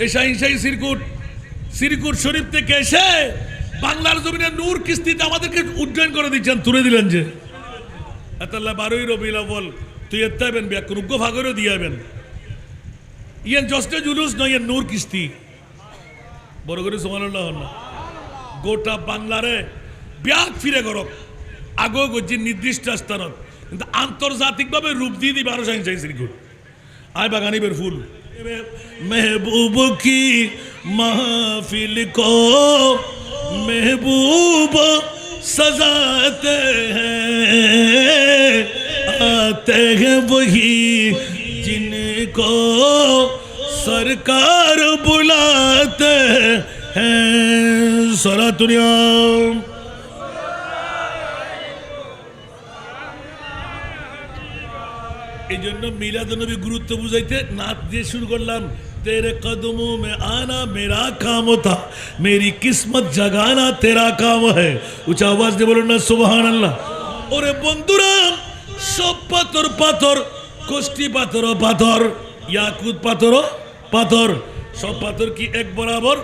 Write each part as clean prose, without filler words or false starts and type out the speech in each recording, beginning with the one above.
শাহিনশাহী circuit শরীফ থেকে এসে বাংলার জমিনে নূর কিস্তিতে আমাদেরকে উড্ডয়ন করে দিচ্ছেন, তুলে দিলেন যে আতাল্লাহ 12 রবিউল আউয়াল তুই এত্তাবেন ব্যাকুগ্য ভাগরও দিয়াবেন ইয়ান জস্টে জুলুস নয়, ইয়ান নূর কিস্তি বড় করে সুবহানাল্লাহ না গোটা বাংলারে ব্যাগ ফিরে করক আগো গজি নির্দিষ্ট স্থানত কিন্তু আন্তর্জাতিকভাবে রূপ দিয়ে দিবে আরো শাহিনশাহী সিরকুট আয় বাগানিবের ফুল महबूब की महफिल को महबूब सजाते हैं आते हैं वही जिनको सरकार बुलाते हैं सारा दुनिया এই জন্য মিলাদুন্নবী গুরুত্ব বুঝাইতে নাচ দিয়ে শুরু করলাম तेरे कदमों में आना मेरा काम था मेरी किस्मत जगाना तेरा काम है ऊंचा आवाज দিয়ে বলুন না সুবহানাল্লাহ ওরে বন্ধুরা সব পাথর পাথর কোষ্টি পাথর পাথর ইয়াকুত পাথর পাথর সব পাথর কি এক বরাবর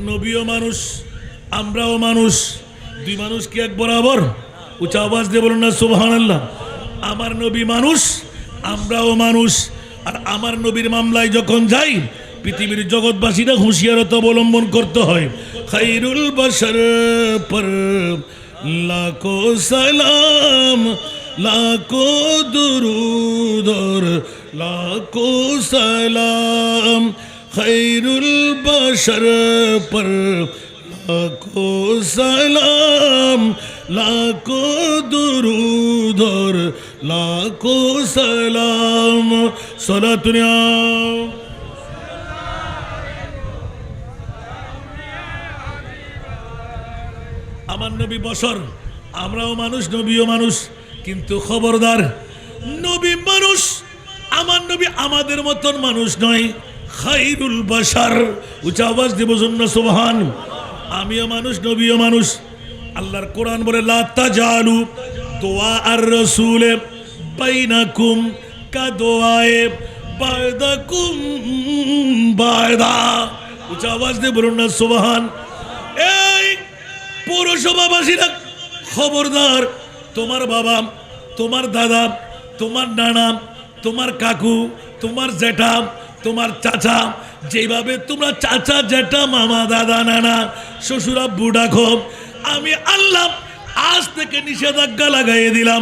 নবীও মানুষ আমরাও মানুষ দুই মানুষ কি এক বরাবর ऊंचा आवाज দিয়ে বলুন না সুবহানাল্লাহ আমার নবী মানুষ আমরাও মানুষ আর আমার নবীর মামলায় যখন যাই পৃথিবীর জগৎবাসীরা হুঁশিয়ারতা অবলম্বন করতে হয় খায়রুল বাশার পর লাখো সালাম লাখো দুরুদ और লাখো সালাম খায়রুল বাশার পর লাখো সালাম लाखो दुरूद और लाखो सलाम सलातुनिया আমার নবী বশর আমরাও মানুষ নবীও মানুষ কিন্তু খবরদার নবী মানুষ আমার নবী আমাদের মতন মানুষ নয় খায়রুল বাশার উচ্চ আওয়াজ দেব না সুবহান আমিও মানুষ নবীও মানুষ আল্লাহর কোরআন বলে লা তাজালু দুআ আর রাসূল বাইনাকুম কা দুআয়ে বায়দাকুম বায়দা উচ্চ আওয়াজ দিয়ে বলুন না সুবহান এই পৌরসভাবাসীরা খবরদার তোমার বাবা তোমার দাদা তোমার নানা তোমার কাকু তোমার জেঠা তোমার চাচা যেভাবে তোমরা চাচা জেঠা মামা দাদা নানা শ্বশুর আব্বু ডাকো আমি আল্লাহ আজ থেকে নিষেধাজ্ঞা লাগাইয়ে দিলাম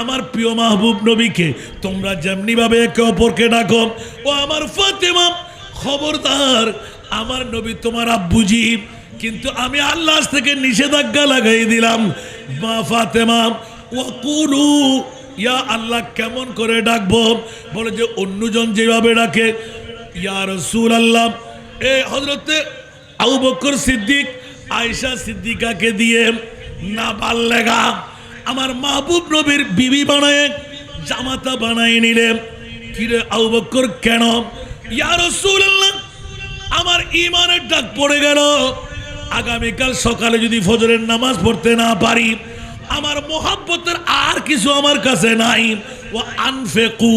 আমার প্রিয় মাহবুব নবীকে তোমরা যেমনি ভাবে একে অপরকে ডাকো ও আমার ফাতেমা খবরদার আমার নবী তোমার আব্বুজি কিন্তু আমি আল্লাহ আজ থেকে নিষেধাজ্ঞা লাগাইয়ে দিলাম মা ফাতেমা ওয়াকুলু ইয়া আল্লাহ কেমন করে ডাকবো বলে যে অন্যজন যেভাবে ডাকে ইয়া রাসূলুল্লাহ এ হযরতে আবু বকর সিদ্দিক আয়েশা সিদ্দিকাকে দিয়ে না বাল্লেগা আমার মাহবুব নবীর বিবি বানায় জামাতা বানায় নিলে কিরে আবু বকর কেন ইয়া রাসূলুল্লাহ আমার ঈমানের ডাক পড়ে গেল আগামীকাল সকালে যদি ফজরের নামাজ পড়তে না পারি আমার মোহাব্বতের আর কিছু আমার কাছে নাই ওয়া আনফিকু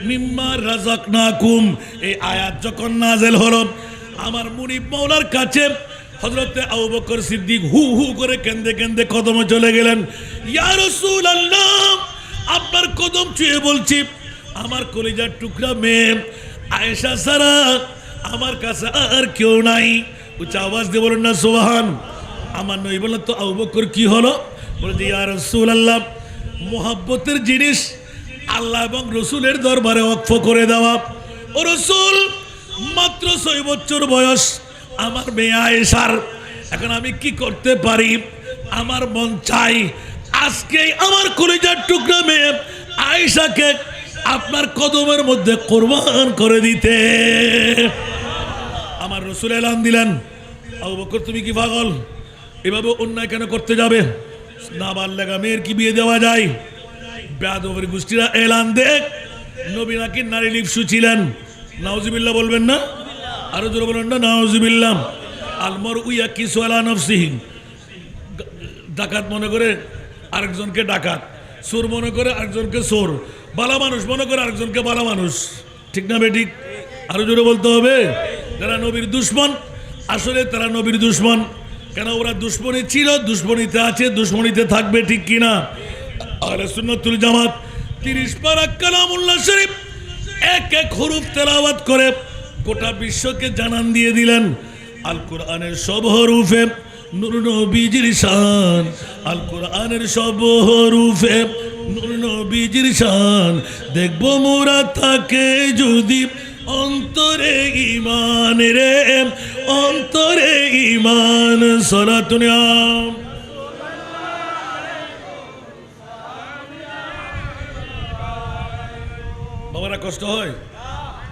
মিম্মা রাযাকনাকুম এই আয়াত যখন নাযিল হলো আমার মুনিব মাওলার কাছে হযরতে আবু বকর সিদ্দিক হু হু করে কেঁদে কেঁদে কদমে চলে গেলেন ইয়া রাসূলুল্লাহ আপনার কদম ছুঁয়ে বলছি আমার কলিজার টুকরা মেয়ে আয়েশা ছাড়া আমার কাছে আর কেউ নাই উচ্চ আওয়াজ দিয়ে বলুন না সুবহান আমার নবী বললেন তো আবু বকর কি হলো বলে যে ইয়া রাসূলুল্লাহ মুহাব্বতের জিনিস আল্লাহ এবং রসুলের দরবারে ওয়াকফ করে দেওয়া ও রসুল মাত্র 6 বছর বয়স আমার মেয়ে আয়েশার এখন আমি কি করতে পারি আমার মন চাই আজকেই আমার কলিজার টুকরা মেয়ে আয়েশাকে আপনার কদমের মধ্যে কুরবান করে দিতে আমার রসুল এলান দিলেন আবু বকর তুমি কি পাগল এভাবে অন্যায় কেন করতে যাবে না বাল্যগা মেয়ের কি বিয়ে দেওয়া যায় বেয়াদবের গোষ্ঠীরা এলান দেখ নবী নাকি নারী লিপ্সু ছিলেন নাউজুবিল্লাহ বলবেন না আরো জোরে বলেন না নাউজুবিল্লাহ আলমারউ ইয়াকিসু আলা নাফসিহি ডাকাত মনে করে আরেকজনকে ডাকাত চোর মনে করে আরেকজনকে চোর বালা মানুষ মনে করে আরেকজনকে বালা মানুষ ঠিক না বেঠিক আরো জোরে বলতে হবে যারা নবীর দুশমন আসলে তারা নবীর দুশমন, কেন ওরা দুশমনী ছিল, দুশমনীতে আছে, দুশমনীতে থাকবে, ঠিক কিনা? আহলে সুন্নাতুল জামাত 30 পারা কালামুল্লাহ শরীফ এক এক হরফ তেলাওয়াত করে গোটা বিশ্বকে জানান দিয়ে দিলেন আল কোরআনের সব হরফে নূর নবীজির শান, আল কোরআনের সব হরফে নূর নবীজির শান। দেখবো মোরা থাকে যদি অন্তরে ঈমান রে, অন্তরে ঈমান। সালাতুন ইয়া বাবারা, কষ্ট হয়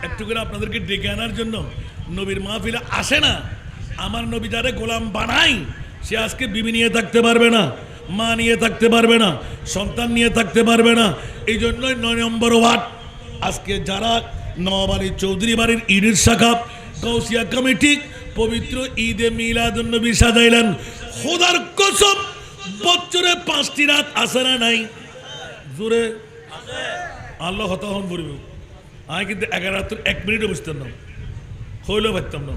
একটু করে আপনাদেরকে ডেকে আনার জন্য। নবীর মাহফিলে আসে না, আমার নবী যারে গোলাম বানাই সে আজকে বিবি নিয়ে থাকতে পারবে না, মা নিয়ে থাকতে পারবে না, সন্তান নিয়ে থাকতে পারবে না। এই জন্যই 9 নম্বর ওয়ার্ড আজকে যারা নওয়াবাড়ি চৌধুরী বাড়ির ঈদের শাখা গাউসিয়া কমিটি পবিত্র ঈদে মিলাদুন নবী সাজাইলেন। খোদার কসম বছরে 5টি রাত আসে না নাই জোরে আল্লাহ হতাহন করবে। আমি কিন্তু 11 রাত 1 মিনিটও বুঝতাম না, হইলেও পারতাম না।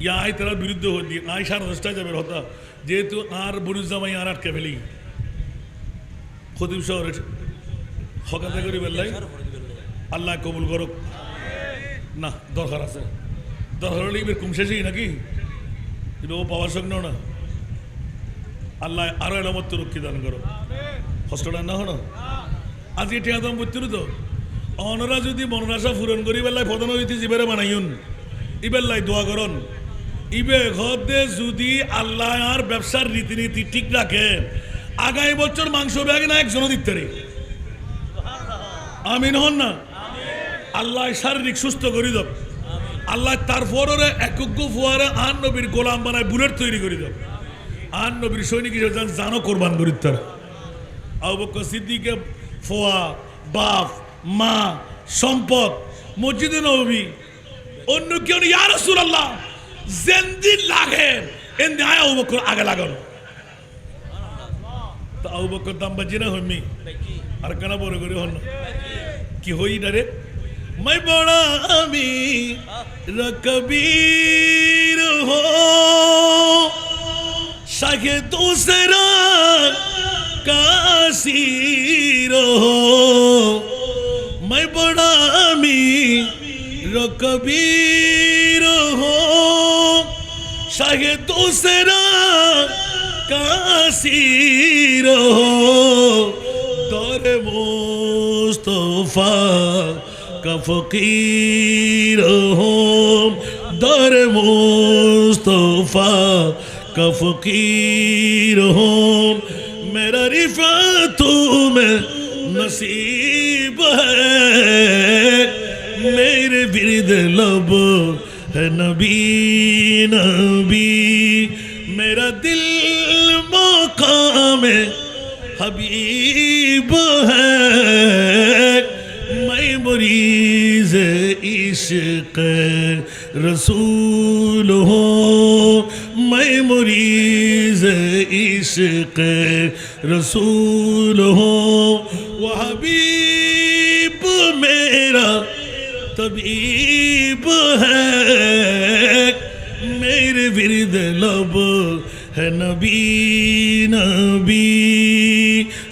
ইয়া আই তার বিরুদ্ধে হয়ে দিয়ে আই 10:30টায় যাবে হতা, যেহেতু আর বরুজামাই আর আটকে ফেলি খতিব শহরের হকাতে করি বেল্লাই আল্লাহ কবুল করুক। না দরকার আছে, দরকার হলে এবার কম শেষই নাকি কিন্তু ও পাওয়ার সঙ্গে না। আল্লাহ আরো এলামত রক্ষী দান করো, কষ্টটা না হনো। আজ এটি আদম করতে তো অনরা যদি মনরাশা পূরণ করি বেলায় প্রধান হইতে জীবেরে বানাইন ইবেল্লাই দোয়া করন। ইবে ঘরে যদি আল্লাহ আর ব্যবসার রীতিনীতি ঠিক রাখে আগামী বছর মাংস ব্যাগে না একজনও দিতে পারি। আমিন হন না। আল্লাহ শারীরিক সুস্থ করি দাও, আল্লাহ তারপরে একজ্ঞ ফুয়ারে আন নবীর গোলাম বানায় বুলেট তৈরি করে দাও, আন নবীর সৈনিক হিসেবে জানো কোরবান করি তার। আবু বকর সিদ্দিকে ফোয়া বাপ মা সম্পদ মসজিদে নবী অন্য কেউ ইয়া রাসূলুল্লাহ জেন্দি লাগে এন্দি আয় আবু বকর আগে লাগানো। তো আবু বকর দাম বাজি না হইমি আর কেনা বড় করে হন কি হই না রে। मैं बड़ा अमीर कबीर हो शाहे दूसरा कासीर हो, मैं बड़ा अमीर कबीर हो शाहे दूसरा कासीर हो, दौर मुस्तफा का फकीर हो, दर मुस्तफा का फकीर हो, मेरा रिफातू में नसीब है, मेरे बिरद लब है नबी नबी, मेरा दिल मकाम हबीब है, मैं मरीज इश्क रसूल हो, मैं मरीज इश्क रसूल हो, वो हबीब मेरा तबीब है, मेरे विरद लब है नबी नबी।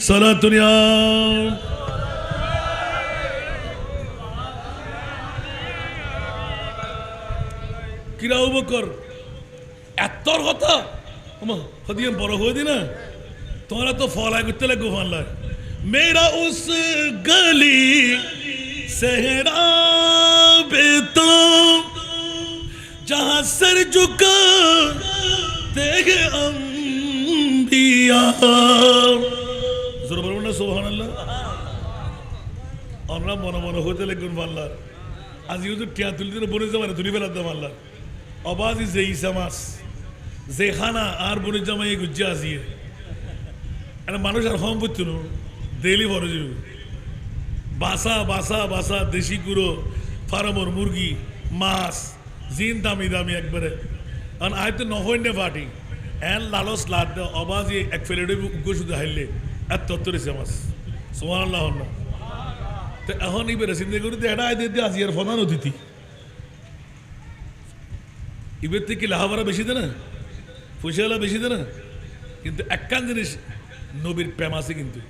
सलातुन या কিরা আবু বকর এতর কথা হদিয়ে বড় হয়ে দি না তোমরা তো ফলাই করতে লাগো ফানলা। মেরা উস গলি সেহরা বেতো जहां सर झुका देखे अंबिया জোরে বলুন না সুবহানাল্লাহ। আমরা মনে মনে হতে লাগবেন আল্লাহ আজ ইউজ টিয়া তুলি দিন বনে জামানে তুলি ফেলার দাম আল্লাহ আবাজি যে ইসামাস যে খানা আর বনে জামাই গুজ্জা আসিয়ে একটা মানুষ আর হম করছিল ডেইলি বড় যাবে বাসা বাসা বাসা দেশি গুঁড়ো ফার্মর মুরগি মাছ জিন দামি দামি একবারে কারণ আয় তো নহন্যে পার্টি এন লালস লাদ অবাজি এক ফেলেডে উগ্র শুধু হাইলে এত তত্তরেছে মাছ সুবহানাল্লাহ না। তো এখন এবারে চিন্তা করি এটা আয় দিয়ে আজিয়ার ফনান অতিথি ইবের থেকে লাহাবারা বেশি দেয় না, পয়সাওয়ালা বেশি দেয় না, কিন্তু একখান জিনিস নবীর প্রেম আছে। কিন্তু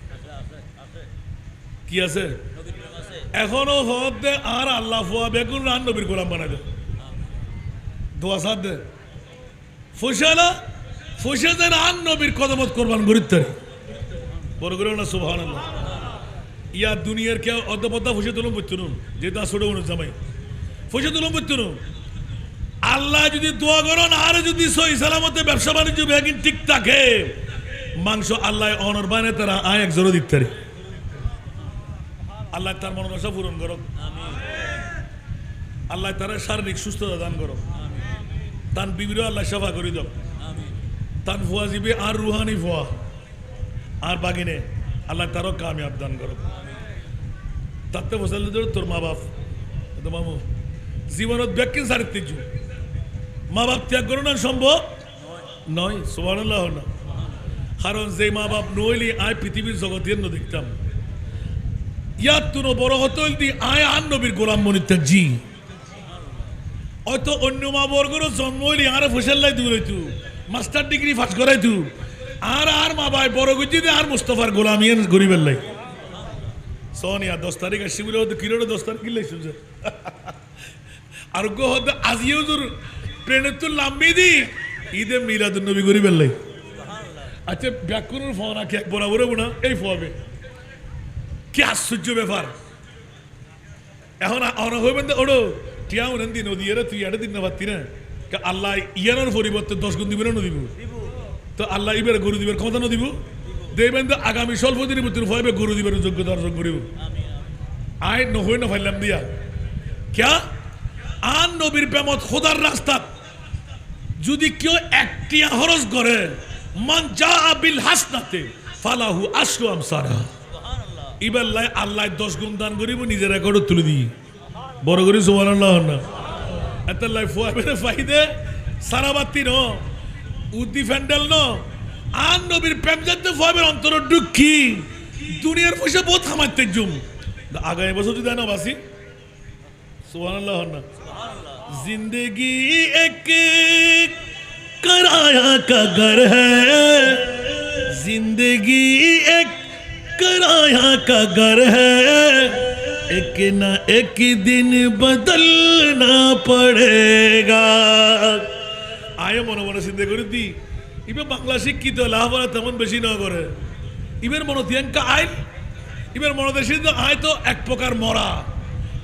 কি আছে? এখনো হদ দে আর আল্লাহ ফুয়া বেগুন রান নবীর গোলাম বানাই দে, দোয়া সাদ দে। পয়সাওয়ালা পয়সা দেন আর নবীর কদমত কোরবান গরিব বড় করে না সুবহানাল্লাহ। ইয়া দুনিয়ার কেউ অধ্যপদ্দা পয়সা তুলুন বুঝতুন, যেহেতু ছোট মানুষ জামাই পয়সা তুলুন বুঝতুন। আল্লাহ যদি দোয়া করেন আর যদি সহি সালামতে ব্যবসা বাণিজ্য ব্যাগিন ঠিক থাকে, মাংস আল্লাহ অনর বানে তারা আয় এক জোর দিতে পারে। আল্লাহ তার মনোবাসা পূরণ করো, আল্লাহ তারা শারীরিক সুস্থতা দান করো, তান বিবিরও আল্লাহ সেবা করে দাও, তান ফুয়া জিবি আর রুহানি ফুয়া আর বাগিনে আল্লাহ তারও কামিয়াব দান করো। তাতে বসাল তোর মা বাপ মামু জীবনত ব্যাখ্যা সারিত্য মা বাপ ত্যাগ করো না সম্ভব নয়, সুবহানাল্লাহ না। কারণ যে মা বাপ নইলি আয় পৃথিবীর জগতের ন দেখতাম, ইয়ার তুনো বড় হতল দি আয় আর নবীর গোলাম মনিত্যাগ জি। হয়তো অন্য মা বর্গরও জন্ম হইলি আর ফসল্লাই দূর হইতু, মাস্টার ডিগ্রি পাস করাইতু, আর মা ভাই বড় গুজি দে আর মুস্তফার গোলামি গরিবের লাই। সোনিয়া 10 তারিখ আসছি বলে হতো কিরোড়ে 10 তারিখ কিনলে শুনছে আরোগ্য হতো আজিও জোর ট্রেনের তো লাম্বি দি ঈদে মিলাদুন নবী গরিবের লাই। আচ্ছা ব্যাকুরের ফোন আঁকে এক বরাবরে বোনা এই ফোয়াবে কি আশ্চর্য ব্যাপার। এখন অন হইবেন তো ওড়ো টিয়া উনেন দিন ওদিয়ে তুই এটা দিন না পারতি না, আল্লাহ ইয়ানোর পরিবর্তে 10 গুণ দিবেন দিব, তো আল্লাহ ইবের গরু দিবের ক্ষমতা ন দিব দেখবেন তো আগামী স্বল্প দিনের ভিতরে ভয়বে গরু দিবের যোগ্যতা অর্জন করিব। আয় নহই না ফাইলাম দিয়া ক্যা আন নবীর প্রেমত খোদার রাস্তা যদি কেউ একটিয়া খরচ করে মান যা বিল হাসনাতে ফালাহু আশরু আমসারা, ইবার লাই আল্লাহ 10 গুণ দান করিব, নিজের রেকর্ড তুলে দিই বড় করি সুবহানাল্লাহ না। এত লাই ফুয়াবে ফাইদে সারাবাতি ন উদ্দি ফ্যান্ডেল ন আর নবীর প্রেম জানতে ফুয়াবের অন্তর দুঃখী দুনিয়ার পয়সা বহুত হামাইতে জুম আগামী বছর যদি না বাসি সুবহানাল্লাহ না। जिंदगी एक किराया का घर है, जिंदगी एक किराया का घर है, एक ना एक दिन बदलना पड़ेगा। आयो মনে মনে চিন্তা করে দি ইবে বাংলা শিক্ষিত লাভরা তেমন বেশি না করে, ইবের মনে তিয়াঙ্কা আইন ইবের মনে দেশে আয় তো এক প্রকার মরা।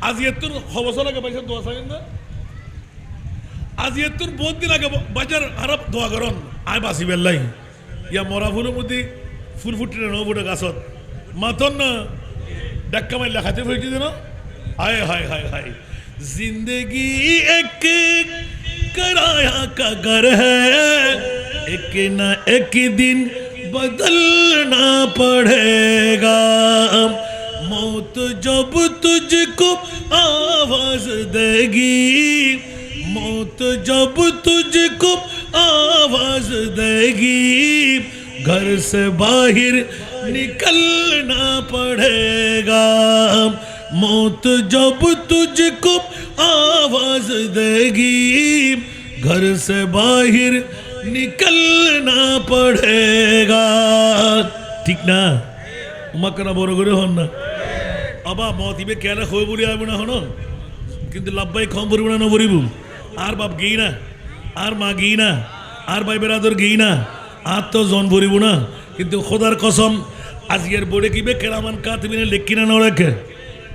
আজ এত খবর লাগে পয়সা দোয়া চাইেন না, আজ এত বহুত দিন আগে বাজার আরব দোয়া করন আয় বাসি বেল্লাই ইয়া মরা ফুলের মধ্যে ফুল ফুটে ন ফুটে গাছত মাতন না ডাক্কা মাইলা খাতে ফেলছি না। হায় হায় হায় হায় जिंदगी एक किराया का घर है, एक ना एक दिन बदलना पड़ेगा। मौत जब तुझको आवाज देगी, मौत जब तुझको आवाज देगी, घर से बाहर निकलना पड़ेगा। मौत जब तुझको आवाज देगी, घर से बाहर निकलना पड़ेगा। ठीक ना मकना बड़ करे हन ना अबा मत इबे केना खय বলি আইব না হন, কিন্তু লাভবাই কম পরিব না পরিব আর বাপ গই না আর মা গই না আর ভাই বেরাদর গই না আর তো জন পরিব না। কিন্তু খোদার কসম আজকের বড়ে কিবে কেরামান কাতবিনে লেখিনা না রাখে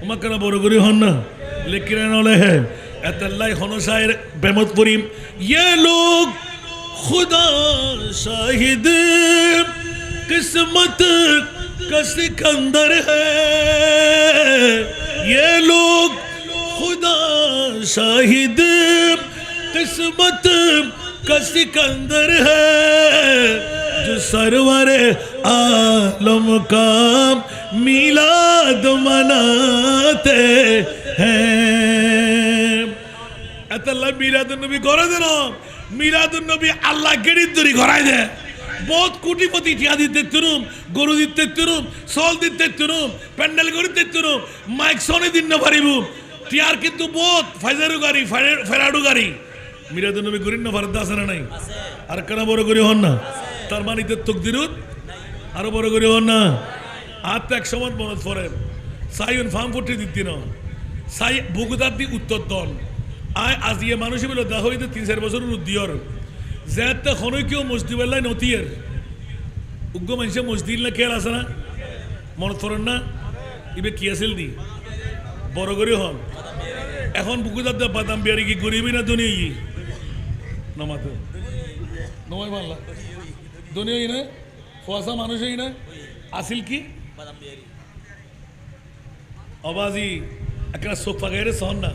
মকনা বড় করে হন না লেখিনা না লেখে এতাল্লাই হনসায়ের বেমত পরিম ये लोग खुदा शाहिद किस्मत का सिकंदर है, ये लोग खुदा शाहिद किस्मत का सिकंदर है, जो सरवर आलम का मिलाद मनाते हैं। अतल्ला मिलादुन नबी करे दे ना, मिलादुन नबी अल्लाह गेड़ी दूरी कराई दे। बहुत কোটিপতি টিয়া দিতে তুরুম গরু দিতে তুরুম সল দিতে তুরুম প্যান্ডেল করতে তুরুম মাইক সনে দিন না পারিব টিয়ার কিন্তু বহুত ফাইজারু গাড়ি ফেরাডু গাড়ি মিলাদুন নবী করিন না ফারদ আছে না নাই আর কেন বড় করে হন না তার মানিতে তকদিরুত আরো বড় করে হন না আর তো এক সময় মনত পড়ে সাইন ফার্ম করতে দিতি না সাই বুকুদার দি উত্তর দল আয় আজিয়ে মানুষই বলে দেখা হইতে 3-4 বছরের উদ্দিয়র যেতে খনই কেউ মসজিদ বেলায় নতিয়ের উগ্র মানুষে মসজিদ না খেয়াল আছে না মনত পড়েন না ইবে কি আছিল দি বড় করে হন এখন বুকুদার দা বাদাম বিয়ারি কি গরিবই না দুনিয়া ই নমাতে নমাই মানলা দুনিয়া না ফসা মানুষই না আসিল কি অবাজি একটা চোখ ফাঁকাইরে সহন না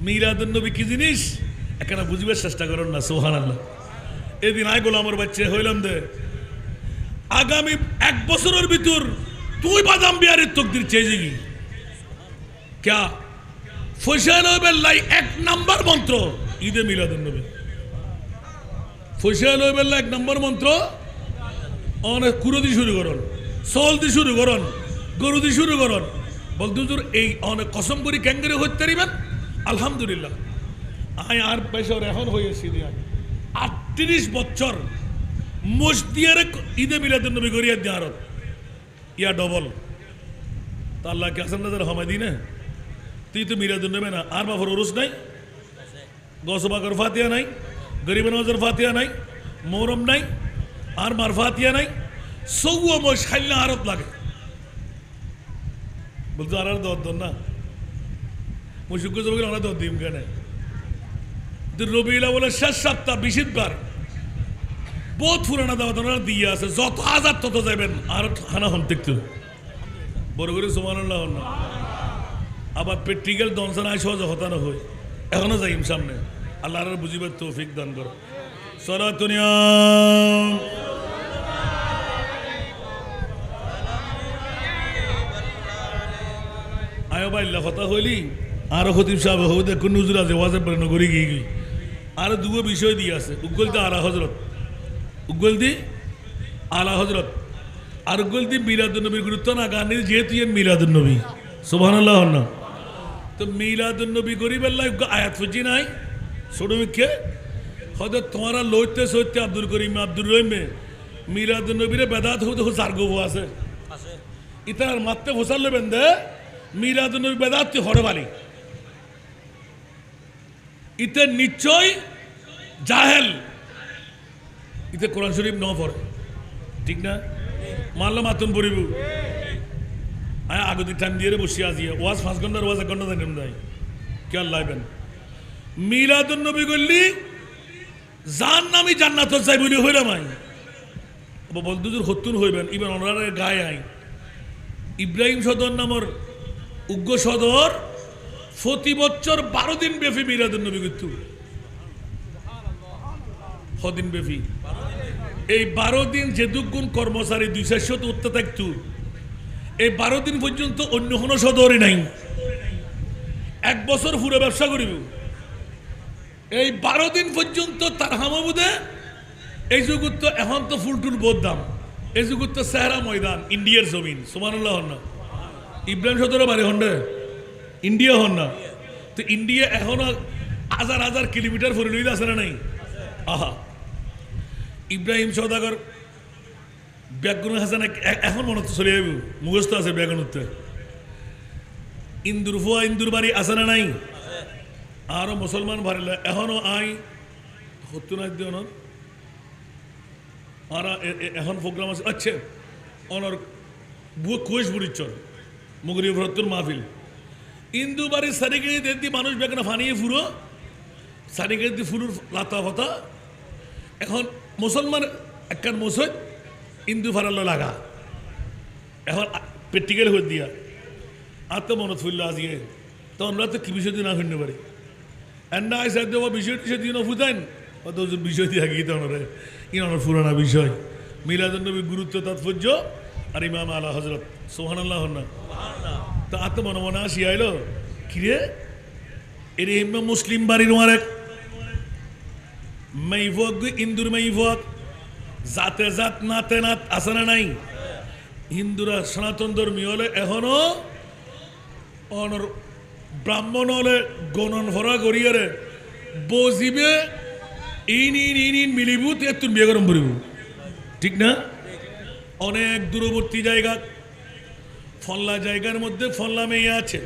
মিলাদুন নবী কি জিনিস একটা বুঝবার চেষ্টা করেন না সুবহানাল্লাহ এদিন আয় গোলামর বাচ্চা হইলাম দে আগামী 1 বছরের ভিতর তুই বাদাম বিয়ারের তকদির চেয়ে যাবি ক্যা ফয়সাল বেল্লাই 1 নাম্বার মন্ত্র ঈদে মিলাদুন নবী ফয়সাল বেল্লাই 1 নাম্বার মন্ত্র অনেক কুরদি শুরু করন সল দি শুরু করন গরু দি শুরু করন বলদুজুর এই অনেক কসম করি ক্যাঙ্গারে হইতে পারিবেন আলহামদুলিল্লাহ আয় আর পেশর এখন হয়েছি দিয়া 38 বছর মসজিদের ঈদে মিলাদুন নবী করিয়া দিয়ারত ইয়া ডবল তা আল্লাহ কে হাসান নাজার হমাই দি না তুই তো মিলাদুন নবী না আর বাফর উরুস নাই গসবাকর ফাতিহা নাই গরিব নজর ফাতিহা নাই মোহরম নাই আর মার ফাতিহা নাই সৌয় মশ খাইলে আরত লাগে বলতো আর দর না মুশুক জবকে আমরা দর দিম কেন রবিউল আউয়ালের শেষ সপ্তাহ 20 বার বহুত পুরানা দাওয়াত ওনারা দিয়ে আছে যত হাজার তত যাবেন আর খানা হন দেখতে বড় করে সুবহানাল্লাহ না আবার প্র্যাকটিক্যাল দনসান আয় সহজে হতানো হয় এখনো যাইম সামনে আল্লাহর বুঝিবার তৌফিক দান করো সালাতুনিয়া আয় বাইল্লা কথা হইলি আরো খতিব সাহেব হয়ে দেখুন নুজুর আছে ওয়াজেব বলে নগরী গিয়ে গিয়ে আরো দুটো বিষয় দিয়ে আছে উজ্জ্বলতে আলা হজরত উজ্জ্বলতি আলা হজরত আর উজ্জ্বলতি মিলাদুন নবীর গুরুত্ব না গানের যেহেতু মিলাদুন নবী সুবহানাল্লাহ না তো মিলাদুন নবী গরিবেল্লাহ আয়াত ফুজি নাই ছোট মিক্ষে হয়তো তোমারা লইতে সইতে আব্দুল করিম আব্দুর রহিমে মিলাদুন নবীরে বেদাত হতে সার্গব আছে ইতার মাত্রে ফসাল লেবেন দে মিলাদুন নবী বেদাত হরবালি ইতে নিশ্চয় জাহেল ইতে কোরআন শরীফ ন পড়ে ঠিক না মানলো মাতুন পড়িব আগতে টাইম দিয়ে বসে আজি ওয়াজ 5 ঘন্টার ওয়াজ 1 ঘন্টা টাইম দেয় কে লাইবেন মিলাদুন নবী করলি জান নামি জান্নাত যাই বলি হইলাম আই বলদুজুর হতুন হইবেন ইবেন ওনারে গায়ে আই ইব্রাহিম সদর নামর উগ্র সদর প্রতি বছর 12 দিন ব্যাপী মিলাদুন নবী করত কদিন ব্যাপী এই 12 দিন যে দুগুণ কর্মচারী 200 উঠতে থাকত এই 12 দিন পর্যন্ত অন্য কোনো সদরই নাই 1 বছর পুরো ব্যবসা করিব এই 12 দিন পর্যন্ত তার হামাবুদে এই যুগত এখন তো ফুলটুল বোধ দাম এই যুগত সেহরা ময়দান ইন্ডিয়ার জমিন সুবহানাল্লাহ হন না ইব্রাহিম সদরের বাড়ি হন না ইন্ডিয়া হন না তো ইন্ডিয়া এখনো হাজার হাজার কিলোমিটার ফরিলইদ আছে না নাই আহা ইব্রাহিম সদাগর ব্যাগুন হাসান এখন মনে চলে যাইব মুখস্থ আছে ব্যাগুনতে ইন্দুর ফুয়া ইন্দুর বাড়ি আছে না নাই আরো মুসলমান ভারিলে এখনো আই হতো না দিও না আর এখন প্রোগ্রাম আছে আচ্ছা অনর বুয়া কোষ বুড়িচর মুগরি ভরতুর মাহফিল ইন্দু বাড়ি সারিগিরি দেখি মানুষ বেগানা ফানিয়ে ফুরো সারিগিরি দি ফুলুর লাতা ফাতা এখন মুসলমান একখান মসজিদ ইন্দু ফারাল্লো লাগা এখন প্র্যাকটিক্যাল হয়ে দিয়া আর তো মনত ফুললো আজকে তো আমরা তো কি বিষয় দিয়ে না শুনতে পারি আর না এসে দেওয়া বিষয় টিষয় দিয়ে না ফুটাইন অত বিষয় দিয়ে গিয়ে তো ওনারে ইনার পুরানা বিষয় মিলাদুন নবীর গুরুত্ব তাৎপর্য আর ইমাম আলা হজরত সুবহানাল্লাহ না তা আর তো মনে মনে আসি আইলো কিরে এর এমনি মুসলিম বাড়ির এক মাইভক ইন্দুর মাইভক জাতে জাত নাতে নাত আছে না নাই হিন্দুরা সনাতন ধর্মী হলে এখনো অনর ব্রাহ্মণ হলে গণন ভরা করিয়ারে বজিবে ইন ইন ইন ইন মিলিবু তে তুই বিয়ে গরম করিব ঠিক না অনেক দূরবর্তী জায়গা ফল্লা জায়গার মধ্যে ফল্লা মেয়ে আছে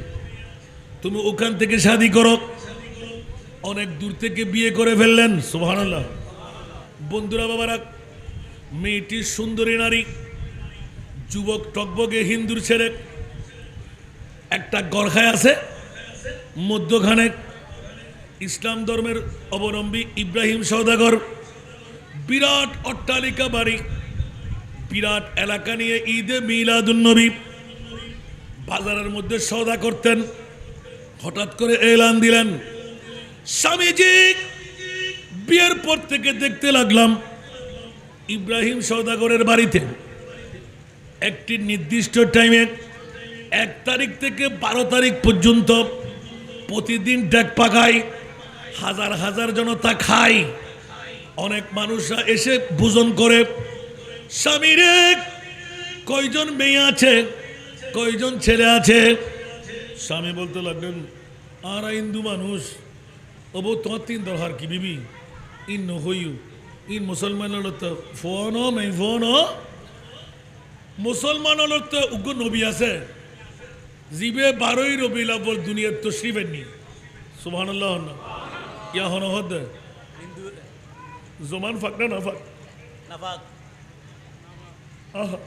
তুমি ওখান থেকে শাদি করো অনেক দূর থেকে বিয়ে করে ফেললেন সুবহানাল্লাহ বন্ধুরা বাবারা মেয়েটি সুন্দরী নারী যুবক টকবগে হিন্দুর ছেলে একটা গরখায় আছে মধ্যখানে ইসলাম ধর্মের অবলম্বী ইব্রাহিম সওদাগর বিরাট অট্টালিকা বাড়ি বিরাট এলাকা নিয়ে ঈদে মিলাদুন্নবী বাজারের মধ্যে সওদা করতেন হঠাৎ করে এলান দিলেন স্বামীজি বিয়ের পর থেকে দেখতে লাগলাম ইব্রাহিম সওদাগরের বাড়িতে একটি নির্দিষ্ট টাইমে 1 তারিখ থেকে 12 তারিখ পর্যন্ত প্রতিদিন ডেক পাকায় হাজার হাজার জনতা খায় অনেক মানুষরা এসে ভোজন করে স্বামীরে কয়জন মেয়ে আছে কয়জন ছেলে আছে স্বামী বলতে লাগলেন আর হিন্দু মানুষ ওবো তোমার 3 দরকার কি বিবি ইন নহইউ ইন মুসলমান ফোন মেই ফোন মুসলমান তো উগ্র নবী আছে জিবে 12 রবিউল আউয়াল দুনিয়ার তশরিফ এনি সুবহানাল্লাহ ইয়া হন হদ জমান ফাকনা না ফাক নাফাক আহা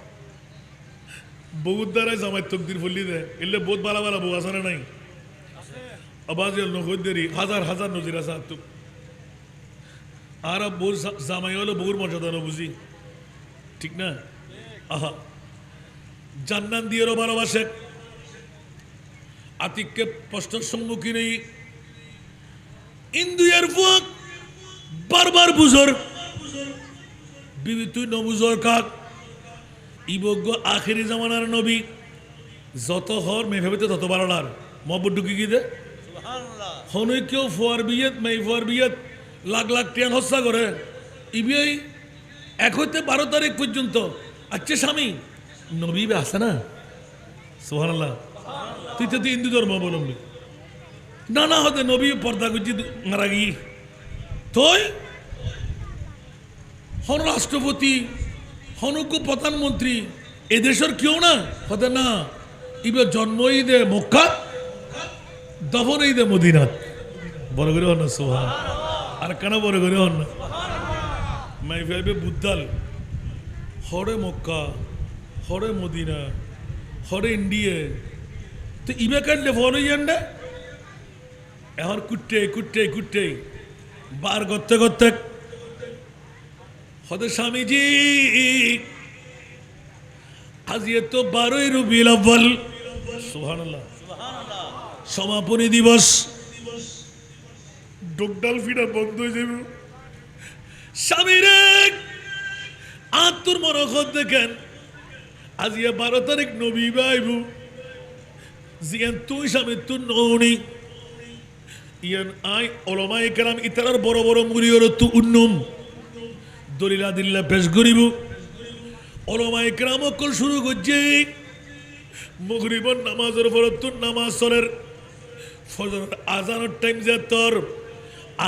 বহুত দ্বারা জামাই তকদির ফুলি দে এলে বহুত বালা বালা বউ আছে না নাই আবাজ নহদ দেরি হাজার হাজার নজির আছে তো আর বউ জামাই হলো বউর মর্যাদা না বুঝি ঠিক না আহা জান্নাত দিয়েও ভালোবাসে আতিককে প্রশ্নের সম্মুখীন এই ইন্দুয়ের ফুক বারবার বুঝর বিবি তুই নবুজর কাক ইবজ্ঞ আখেরি জামানার নবী যত হর মেভাবিতে তত বাড়ার মহব্বত ঢুকি গিয়ে দে সুবহানাল্লাহ হনই কেউ ফোয়ার বিয়েত মেই ফোয়ার বিয়েত লাখ লাখ টিয়ান হস্যা করে ইবিআই 1 হইতে 12 তারিখ পর্যন্ত আচ্ছা স্বামী নবী আছে না সুবহানাল্লাহ তুই তো হিন্দু ধর্ম অবলম্বী না না হতে নবী পর্দা করছি মারা গিয়ে তুই হন রাষ্ট্রপতি হনুক প্রধানমন্ত্রী এদেশের কেউ না হতে না ইবে জন্ম ঈদে মক্কা দফন ঈদে মদিনাত বড় করে হন না সুবহান আর কেন বড় করে হন না মাই ভাইবে বুদ্ধাল হরে মক্কা হরে মদিনা হরে ইন্ডিয়া তো ইবে কাটলে ফোন হয়ে যান না এখন কুটে কুটে কুটে বার করতে করতে হতে স্বামীজি আজ তো 12 রবিউল আউয়াল সুবহানাল্লাহ সমাপনী দিবস ডোকডাল ফিরা বন্ধ হয়ে যাবে স্বামীরে আত্মর মরকত দেখেন আজ 12 তারিখ নবী বাইবু জিয়ান তুই স্বামী তুই নৌনি ইয়ান আই ওলামায়ে কেরাম ইতারার বড় বড় মুরিয়র তু উন্নুম দলিলা দিল্লা পেশ করিব ওলামায়ে কেরাম অকল শুরু করছে মাগরিবের নামাজের পরে তুই নামাজ সরের ফজরের আজানের টাইম যে তোর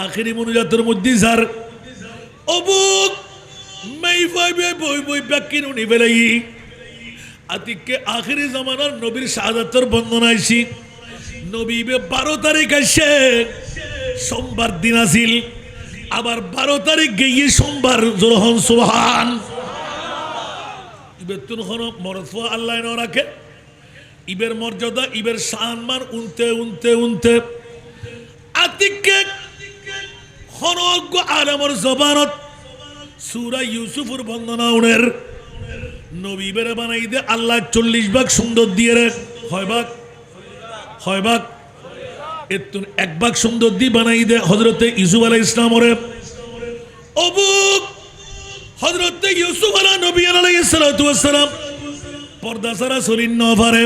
আখেরি মনোজাতের মধ্যে স্যার অবুক মাই ভাইবে বই বই ব্যাকিন উনি বেলাই আতিককে আখেরি জামানার নবীর শাহাদাতের বন্দনা আইছি নবীবে 12 তারিখ আসে সোমবার দিন আসিল আবার 12 তারিখ গিয়ে সোমবার জোরহন সুবহান ইবের তুন হন মরফা আল্লাহ ন রাখে ইবের মর্যাদা ইবের সম্মান উনতে উনতে উনতে আতিককে হনজ্ঞ আলমর জবানত সূরা ইউসুফের বন্দনা উনের নবী বেরে বানাই দে আল্লাহ 40 ভাগ সুন্দর দিয়ে রে হয় ভাগ এতুন 1 ভাগ সুন্দর দিয়ে বানাই দে হযরতে ইউসুফ আলাইহিস সালামরে অবুক হযরতে ইউসুফ আলাইহিস সালাম পর্দা সারা সরিন নভারে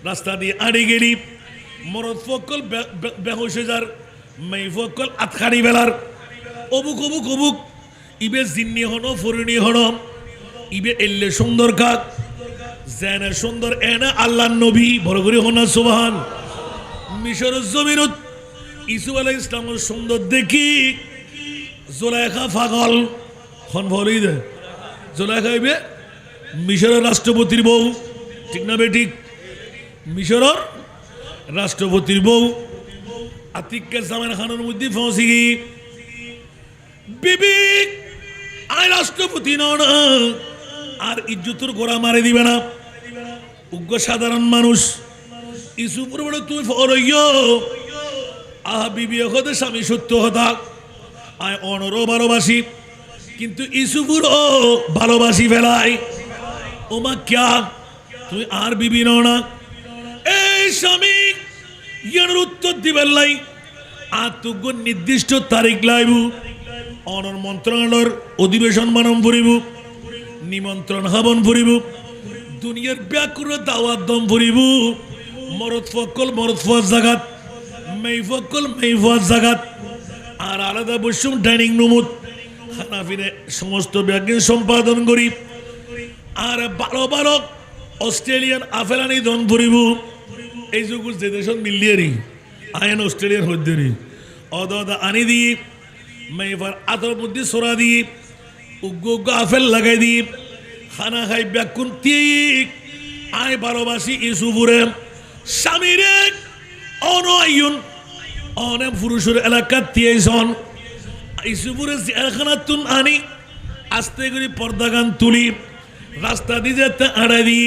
রাস্তা দিয়ে আড়ি গেলি মরদ ফকল বেহুশে যার মেই ফকল আতখানি বেলার অবুক অবুক অবুক ইবে জিন্নি হনো ফরিনি হনো ইবে এল্লে সুন্দর কাক জেনে সুন্দর এনা আল্লাহর নবী বড় করে হনা সুবহান মিশর জমিনত ইসুফ আলাইহিস ইসলামের সুন্দর দেখি জুলাইখা পাগল খন ভরি দে জুলাইখা হইবে মিশরের রাষ্ট্রপতির বউ ঠিক না বেঠিক মিশরের রাষ্ট্রপতির বউ আতিককে জামান খানের মধ্যে ফসি বিবি আই রাষ্ট্রপতি নন আর ইজ্জতের গোড়া মারে দিবে না উগ্র সাধারণ মানুষ ইসুফের বড় তুই ফরইয় আহ বিবি হতে স্বামী সত্য হতা আয় অনরও ভালোবাসি কিন্তু ইসুফুরও ভালোবাসি ফেলাই ওমা ক্যা তুই আর বিবি নও না এই স্বামী ইয়ার উত্তর দিবেন লাই আর তুগ্য নির্দিষ্ট তারিখ লাইবু অনর মন্ত্রণালয়ের অধিবেশন মানম ফুরিব নিমন্ত্রণ হাবন ফুরিব দুনিয়ার ব্যাকুর দাওয়াত দম ফুরিব মরদ ফকল মরদ ফুয়ার জাগাত মেই ফকল মেই ফুয়ার জাগাত আর আলাদা বসুম ডাইনিং রুমত খানা ফিরে সমস্ত ব্যাগিন সম্পাদন করি আর বারো বারো অস্ট্রেলিয়ান আফেলানি দন ফুরিব এই যুগুর যে দেশত মিলিয়ারি আইন অস্ট্রেলিয়ার হদ্দেরি অদা আনি দি মেইফার আতর মধ্যে সরা দি উগ্গ উগ্গ আফেল লাগাই দি খানা খাই ব্যাকুন ঠিক আয় ভালোবাসি ইসুফুরে স্বামীরে অনয়ন অনে পুরুষের এলাকা তিয়েছন ইসুফুরে জেলখানাতুন আনি আস্তে করে পর্দা গান তুলি রাস্তা দিয়ে যেতে আড়াই দি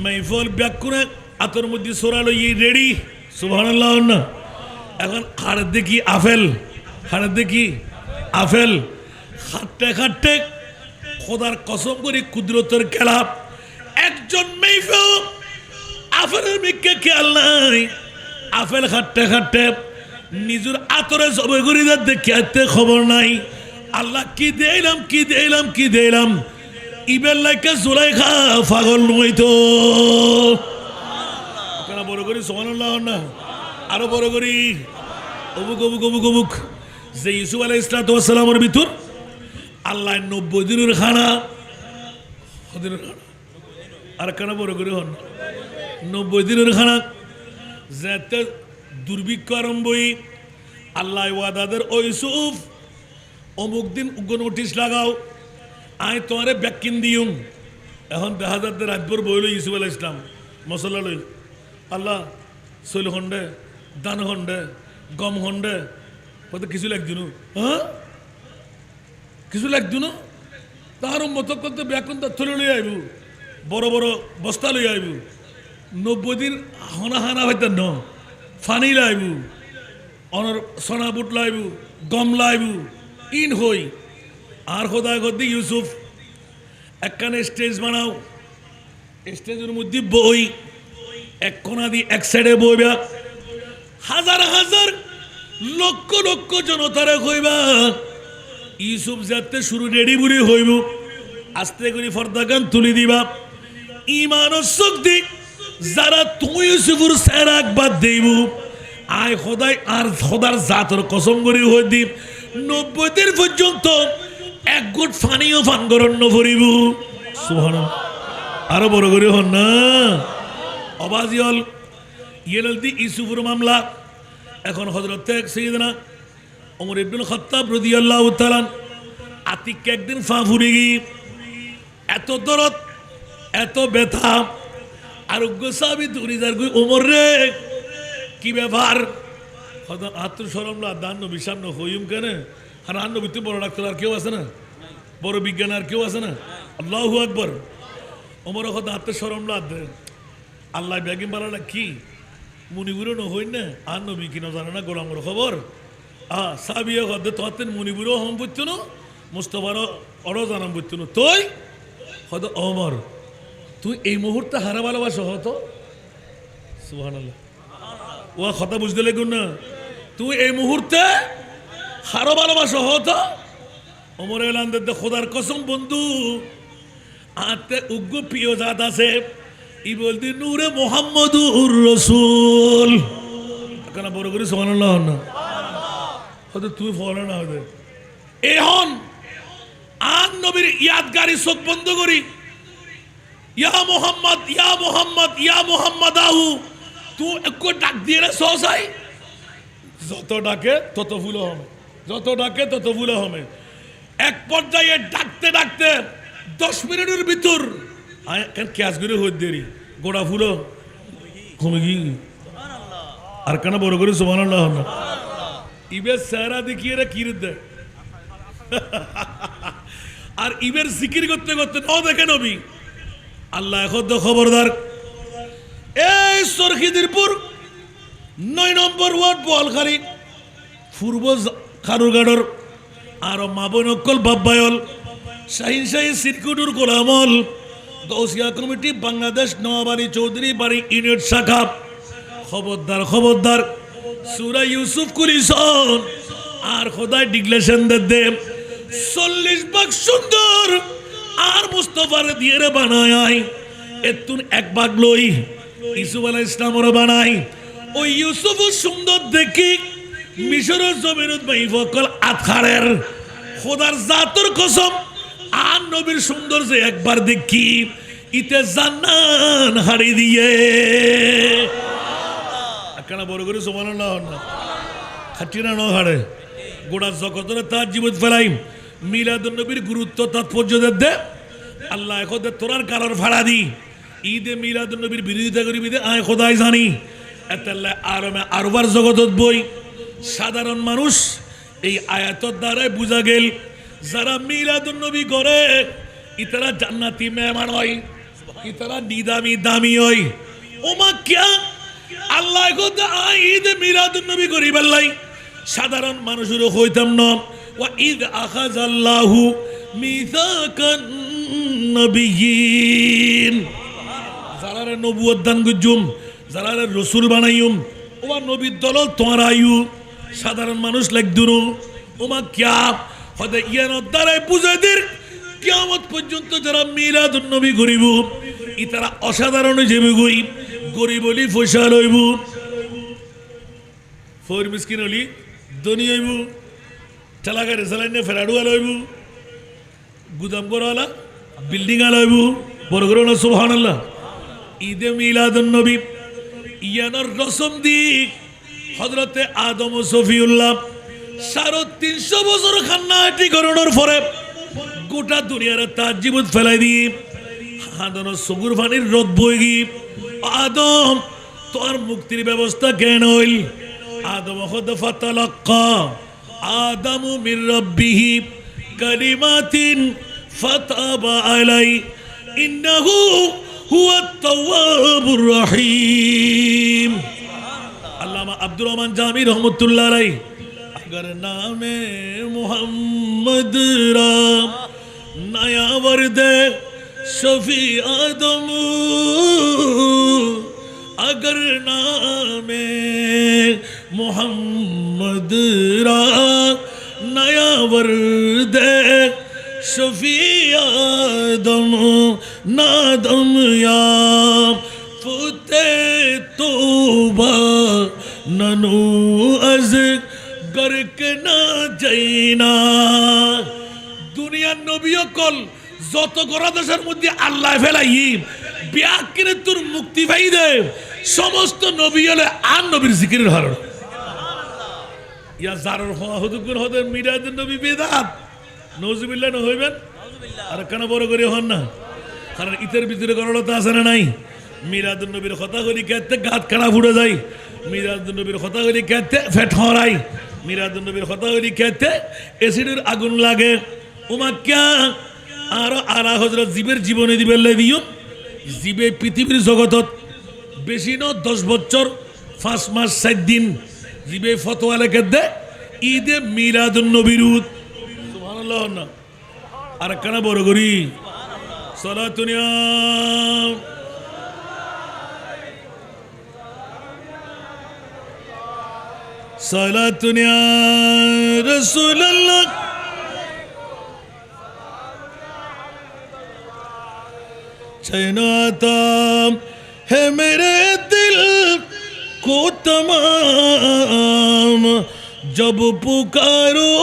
মেইফল ব্যাকুনে আতর মধ্যে সরা লই রেডি সুবহানাল্লাহ না এখন হাড়ের দেখি আফেল হাড়ের দেখি আফেল খাটতে খাটতে খোদার কসম করে কুদরতের খেলা একজন মেইফেল আফেলের মিকে খেয়াল নাই আফেল খাটতে খাটতে নিজের আতরে জবে করি দেখতে খবর নাই আল্লাহ কি দিলাম কি দিলাম কি দিলাম ইবেল লাইকে জুলাইখা পাগল নইতো বড় করি সুবহানাল্লাহ না আরো বড় করি অবুক অবুক অবুক অবুক যে ইউসুফ আলাইহিস সালামের ভিতর আল্লাহ 90 দিনের খানা আর কেন বড় করে হন 90 দিনের খানা যেতে দুর্ভিক্ষ আরম্ভই আল্লাহ ওয়াদাদের ও ইউসুফ অমুক দিন নোটিশ লাগাও আয় তোমারে ব্যাকিন দিউম এখন দেখা যাচ্ছে রাতভর বইল ইউসুফ আলাইহিস সালাম মশলা লই আল্লাহ শৈল খন্ডে দান খন্ডে গম খন্ডে কত কিছু লাগছিল হ্যাঁ কিছু লাগছিল তার মতো করতে ব্যাকুন তার থলে লই আইব বড় বড় বস্তা লই আইব 90 দিন হানা হানা হইতেন ন ফানি লাইব অনর সোনা বুট লাইব গম লাইব ইন হই আর খোদায় করতে ইউসুফ একখানে স্টেজ বানাও স্টেজের মধ্যে বই এক কোনা দিয়ে এক সাইডে বইবা হাজার হাজার লক্ষ লক্ষ জনতারে কইবা ইউসুফ যাতে শুরু রেডি বুড়ি হইব আস্তে করে ফর্দা গান তুলি দিবা ইমান ও শক্তি যারা তুমি ইউসুফের সেরাক বাদ দেব আয় খোদাই আর খোদার জাতর কসম করে হই দি 90 দিন পর্যন্ত এক গুট ফানিও ফান করন্ন ভরিব সুবহানাল্লাহ আরো বড় করে হন না অবাজিয়ল ইয়েলদি ইউসুফের মামলা এখন হযরত সাইয়েদনা ওমর ইবনে খাত্তাব রাদিয়াল্লাহু তাআলা আতিককে একদিন ফা ফুরে গই এত দরদ এত ব্যথা আর গোসাবি দুরিদার কই ওমর রে কি ব্যাপার হযরত আত্মশরম লা দান নবী সামনে হইম কেন আর আন নবী তো বড় ডাক্তার আর কেউ আছে না বড় বিজ্ঞান আর কেউ আছে না আল্লাহু আকবার ওমর হযরত আত্মশরম লা আল্লাহ বেগম বালাটা কি মুনিবুরও ন হই না আর নবী কিনা জানে না গোলামর খবর সাবিয়া হদ্দে ততেন মুনিবুরও হম বুঝতো না মুস্তফারও অরও জানাম বুঝতো না তুই হয়ত ওমর তুই এই মুহূর্তে হারা ভালোবাসো হতো সুবহানাল্লাহ ও কথা বুঝতে লাগুন না তুই এই মুহূর্তে হারো ভালোবাসো হতো ওমর এলান দে খোদার কসম বন্ধু আতে উগ্র প্রিয় জাত আছে ই বলতে নূরে মুহাম্মদুর রাসূল কেন বড় করে সুবহানাল্লাহ না হয়তো তুই ফলো না হবে এখন আন নবীর ইয়াদগারি চোখ বন্ধ করি ইয়া মোহাম্মদ ইয়া মোহাম্মদ ইয়া মোহাম্মদ আহু তুই একটু ডাক দিয়ে না সহসাই যত ডাকে তত ফুল হবে, যত ডাকে তত ফুল হবে। এক পর্যায়ে ডাকতে ডাকতে 10 মিনিটের ভিতর ক্যাশ করে হয়ে দেরি গোড়া ফুল কমে গিয়ে আর কেন বড় করে সুবহানাল্লাহ না ইবের চেহারা দেখিয়ে এরা কিরে দেয় আর ইবের জিকির করতে করতে ন দেখে নবী আল্লাহ এখন তো খবরদার এই সরখিদিরপুর 9 নম্বর ওয়ার্ড বোয়ালখালী পূর্ব খারুরগাড়র আর মাবনকল বাব্বায়ল শাহিন শাহী সিরকুটুর গোলামল গৌসিয়া কমিটি বাংলাদেশ নোয়াবাড়ি চৌধুরী বাড়ি ইউনিট শাখা খবরদার খবরদার সূরা ইউসুফ কুলিসন আর খোদায় ডিক্লেশন দে 40 ভাগ সুন্দর আর মুস্তাফার দিয়ে রে বানায় এতুন এক ভাগ লই ইউসুফ আলাইহিস সালামর বানাই ওই ইউসুফ সুন্দর দেখি মিশরের জমিনত মাইফকল আতখারের খোদার জাতর কসম আর নবীর সুন্দর যে একবার দেখি ইতে জান্নান হারি দিয়ে কেন বড় করে সুবহানাল্লাহ না খাটিনা ন হারে গোটা জগতের তার জীবন ফেলাই মিলাদুন নবীর গুরুত্ব তাৎপর্য দে আল্লাহ এখন তোরার কারোর ভাড়া দি ঈদে মিলাদুন নবীর বিরোধিতা করিবি দে আয় খোদাই জানি এতাল্লাহ আরমে আরবার জগতত বই সাধারণ মানুষ এই আয়াতর দ্বারাই বুঝা গেল যারা মিলাদুন নবী করে ইতারা জান্নাতি মেহমান হয় ইতারা নিদামি দামি হয় ওমা ক্যা আল্লাহ কত ঈদ মিলাদুন নবী করিবার লাই সাধারণ মানুষের হইতাম না ওয়া ঈদ আখাযাল্লাহু মিসাকান নবিয়িন যারা নবুয়ত দান গুজুম যারা রাসূল বানাইম ওয়া নবীর দল তোরায়ু সাধারণ মানুষ লাগদুরু ওমা ক্যা হদে ইয়ার দ্বারাই বুঝাইদের কিয়ামত পর্যন্ত যারা মিলাদুন নবী করিব ইতারা অসাধারণ যাবে গই গরিব হলি পয়সা লইব ফোর মিসকিন হলি ধনী হইব ঠেলাগাড়ি চালাইনে ফেরাডুয়া লইব গুদাম করালা বিল্ডিং লইব বড় করে না সুবহানাল্লাহ ঈদে মিলাদুন নবী ইয়ানোর রসম দিক হযরতে আদম ও সফিউল্লাহ 350 বছর খান্নাটি করোনার পরে গোটা দুনিয়ার তার জীবন ফেলাই দিয়ে হাদন সগুর পানির রোদ বই গিয়ে আদম তোর মুক্তির ব্যবস্থা কেন হইল আদম খোদ ফাতালাক্কা আদমু মির রাব্বিহি কালিমাতিন ফাতাবা আলাই ইন্নাহু হুয়াত তাওয়াবুর রহিম আল্লামা আব্দুর রহমান জামি রহমাতুল্লাহ আলাইহি अगर नामे मोहम्मद राम नया वर्दे शफी आदम अगर नामे मोहम्मद राम नया वर्दे शफी आदम नादम या फुते तोबा ननू अज करके ना जाइना দুনিয়ার নবী কল যত গোরা দেশের মধ্যে আল্লাহ ফেলাই ব্যাকিনে তোর মুক্তি পাই দে সমস্ত নবী হলে আর নবীর জিকিরের হার ইয়া জারর হুদুকুর হতে মিরাদুন নবী বেদাত নওজুবিল্লাহ ন হইবেন আর কেন বড় করে হন না কারণ ইতের ভিতরে গরলতা আছে না নাই মিরাদুন নবীর কথা কলি কেতে গাত কাটা ফুটে যায় মিরাদুন নবীর কথা কলি কেতে ফেট হরাই মিরাদুন নবীর কথা কলি কেতে এসিডের আগুন লাগে ওমা ক্যা আর হযরত জীবের জীবনে দিবে দিও জীবে পৃথিবীর জগতত বেশি ন 10 বছর 5 মাস 7 দিন জীবে ফতোয়া লেখে দে ঈদে মিলাদুন নবীর সুবহানাল্লাহ না আর কেন বড় করি সালাতুনিয়া সালাতুনিয়া রাসূলুল্লাহ चैनाता है मेरे दिल को तमाम जब पुकारो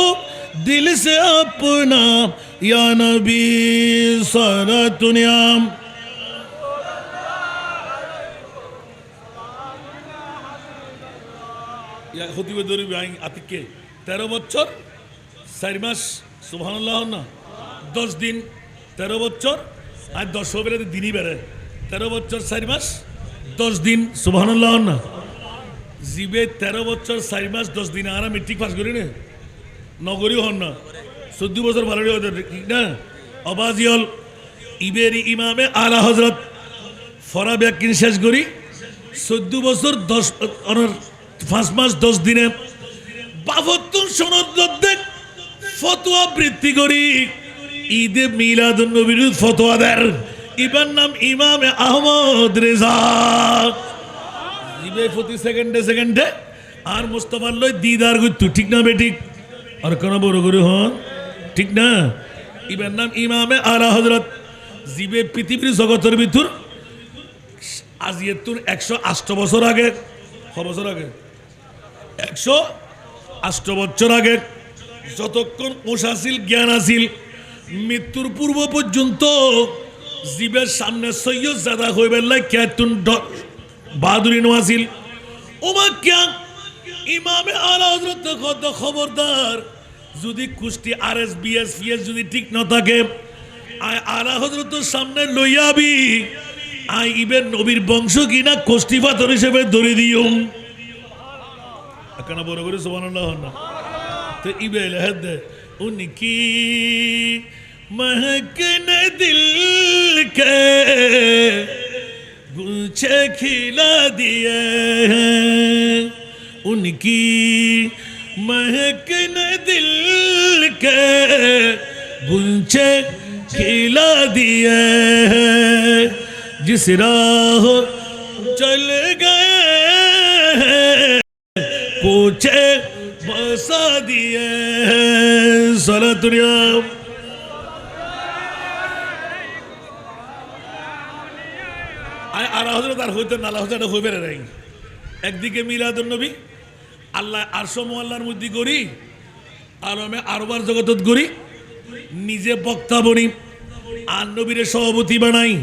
दिल से अपना या नबी सारा दुनिया হতিবে দরিবে আইন আতিককে 13 বছর 4 মাস সুবহানাল্লাহ না 10 দিন 13 বছর আর 10 বেলা দিনই বেড়ে 13 বছর 4 মাস 10 দিন সুবহানাল্লাহ না জিবে 13 বছর 4 মাস 10 দিন আর মেট্রিক পাস করি না নগরী হন না 14 বছর ভালো ঠিক না অবাজিয়ল ইবেরি ইমামে আলা হজরত ফরা ব্যাকিন শেষ করি 14 বছর 5 মাস 10 দিনে 72 সনদ দেখ ফতোয়া বৃত্তি করি ঈদে মিলাদুন নবীর ফতোয়া দেন ইবার নাম ইমামে আহমদ রেজা ইবে প্রতি সেকেন্ডে আর মুস্তাফার লই দিদার করতো ঠিক না বেঠিক আর কোন বড় করে হন ঠিক না ইবার নাম ইমামে আলা হযরত জিবে পৃথিবীর জগতের ভিতর আজিয়েতুর 108 বছর আগে ক বছর আগে 108 বছর আগে যতক্ষণ ওষাছিল জ্ঞান আছিল মৃত্যুর পূর্ব পর্যন্ত জীবের সামনে সৈয়দ জাদা হইবেন লাই কেতুন বাহাদুরি নোয়াছিল ওমা ক্যা ইমামে আলা হযরত কত খবরদার যদি কুষ্টি আরএস বিএস ফিএস যদি ঠিক না থাকে আয় আলা হযরতের সামনে লইয়াবি আই ইবেন নবীর বংশ কিনা কোষ্টি পাথর হিসেবে ধরে দিও কেন বড় করে সুবহানাল্লাহ না तो इबेल हद उनकी महकन दिल के गुच्छे खिला दिए हैं उनकी महकन दिल के गुच्छे खिला दिए हैं जिस राह चल गए पूछे बसा दिए सलातुरिया আর হযরত আর হইতে না হযরত হইবে নাই একদিকে মিলাদুন নবী আল্লাহ আরশ মুআল্লার মধ্যে করি আলমে আরবার জগতত করি নিজে বক্তা বনি আর নবীরে সভাপতি বানাই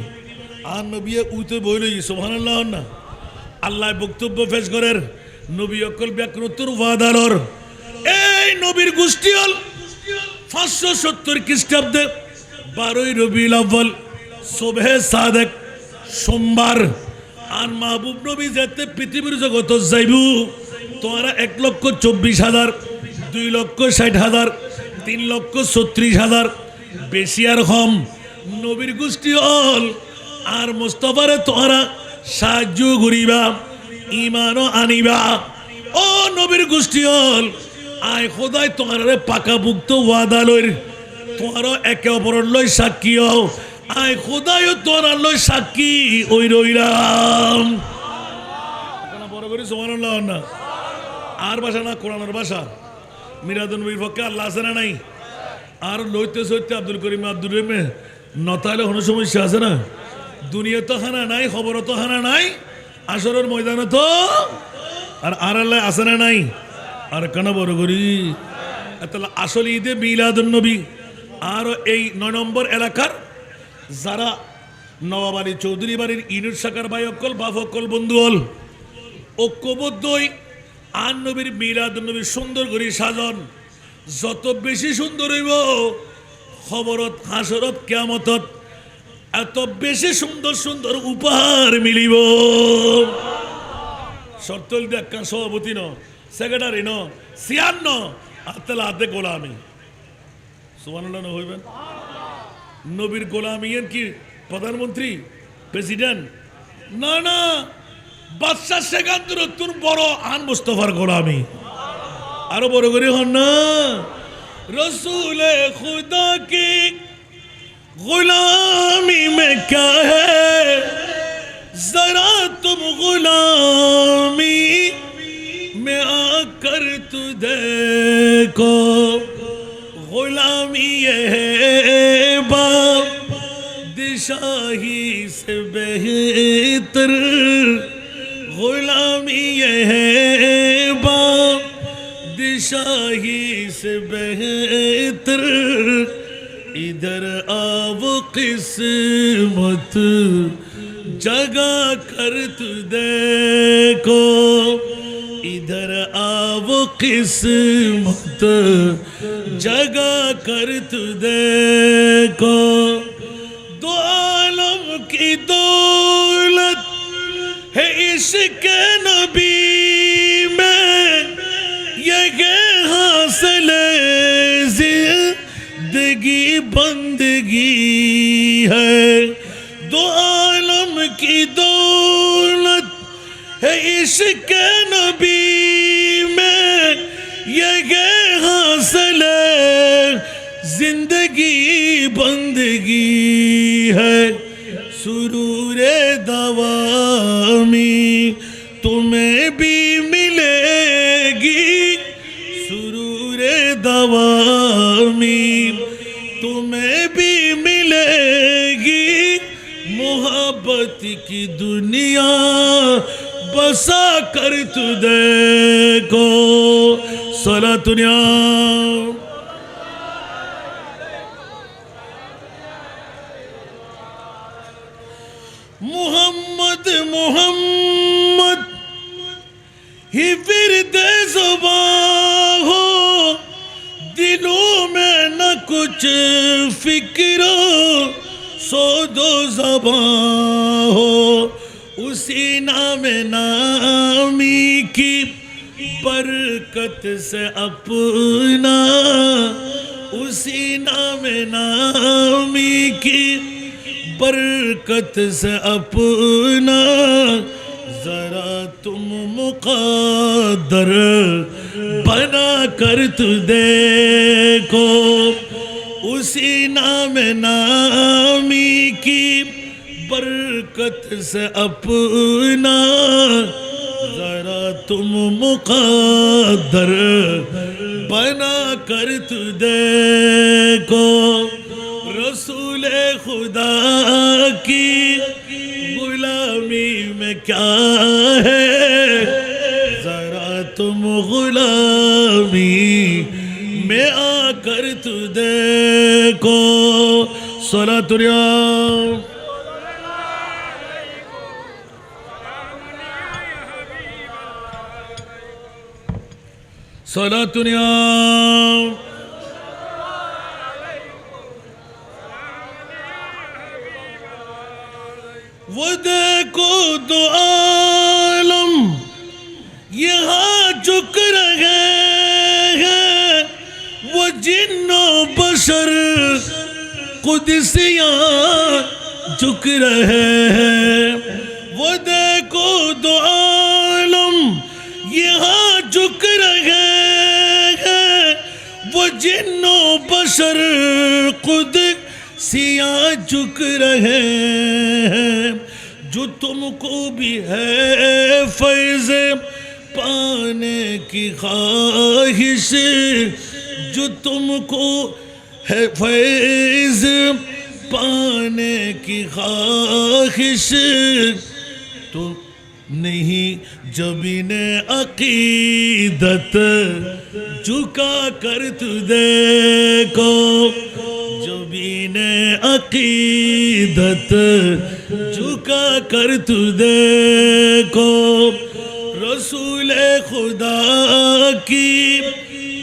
আর নবী উইতে বইলই সুবহানাল্লাহ না আল্লাহ বক্তব্য পেশ করেন নবী অকল ব্যাকরতুর ওয়াদালর এই নবীর গোষ্ঠী হল 570 খ্রিস্টাব্দে 12 রবিউল আউয়াল সুবহে সাদেক সোমবার আর মাহবুব নবী যেতে পৃথিবীর জগত যাইবু তোমরা 1,24,000 2,60,000 3,36,000 বেশি আর কম নবীর গোষ্ঠী হল আর মুস্তাফারে তোমরা সাহায্য করিবা ইমানও আনিবা ও নবীর গোষ্ঠী হল আয় খোদাই তোমার পাকাপুক্ত ওয়াদা লইর তোমার একে অপরের লই সাক্ষী হও আয় খোদাই তোমার লই সাক্ষী ওই রইলাম বড় করে সুবহানাল্লাহ না আর ভাষা না কোরআনের ভাষা মিলাদুন নবীর পক্ষে আল্লাহ আছে না নাই আর লইতে সইতে আব্দুল করিম আব্দুর রহিমে নতাইলে কোনো সমস্যা আছে না দুনিয়া তো হানা নাই খবর তো হানা নাই আসরের ময়দানে তো আর আল্লাহ আছে না নাই আর কেন বড় করি তাহলে আসল ঈদে মিলাদুন নবী আর এই 9 নম্বর এলাকার যারা নবাবাড়ি চৌধুরী বাড়ির ইনুর শাখার ভাই অকল বাপ অকল বন্ধু হল ঐক্যবদ্ধই আর নবীর মিলাদুন নবী সুন্দর করে সাজন যত বেশি সুন্দর হইব খবরত হাসরত কিয়ামতত এত বেশি সুন্দর সুন্দর উপহার মিলিব শর্তল দেখা সভাপতি ন সেক্রেটারি ন সিয়ান ন আত্মালা হাতে গোলামি সুবহানাল্লাহ না হইবেন নবীর গোলামি এর কি প্রধানমন্ত্রী প্রেসিডেন্ট না না বাদশাহ সেকান্তর তুর বড় আন মুস্তাফার গোলামি আরো বড় করে হন না রসুল খুদা কি गुलामी में क्या है जरा तुम गुलामी में आकर तू देखो गुलामी ये है बाप दिशाही से बेहतर गुलामी ये है बाप दिशाही से बेहतर इधर आओ किस्मत जगा कर तू देखो ادھر آو قسمت جگا کر تو دیکھو دو عالم کی دولت ہے عشق نبی میں یہ حاصل زندگی بندگی ہے دو عالم کی دولت ہے عشق نبی میں یہ حاصل زندگی بندگی ہے سرور دوامی تمہیں بھی ملے گی سرور دوامی تمہیں بھی ملے گی محبت کی دنیا بسا کر تو دیکھو صلاۃ دنیا محمد محمد ہی ورد زبان ہو دلوں میں نہ کچھ فکر سود و زبان ہو اسی نام نامی کی برکت سے اپنا اسی نام نامی کی برکت سے اپنا ذرا تم مقدر بنا کر تو دیکھو اسی نام نامی کی برکت سے اپنا ذرا تم مقدر بنا کر تو دیکھو رسول خدا کی غلامی میں کیا ہے ذرا تم غلامی میں آ کر تو دیکھو صلاۃ اليوم صلاۃ اليوم وہ دیکھو دو عالم یہاں جھک رہے ہیں وہ جن و بشر قدسیاں جھک رہے ہیں وہ دیکھو دو عالم یہاں جھک رہے ہیں وہ جن و بشر قدسیاں جھک رہے ہیں جو تم کو بھی ہے فیض پانے کی خواہش جو تم کو ہے فیض پانے کی خواہش تو نہیں جبین عقیدت جھکا کر تو دیکھو جبین عقیدت جھکا کر تو دیکھو رسول خدا کی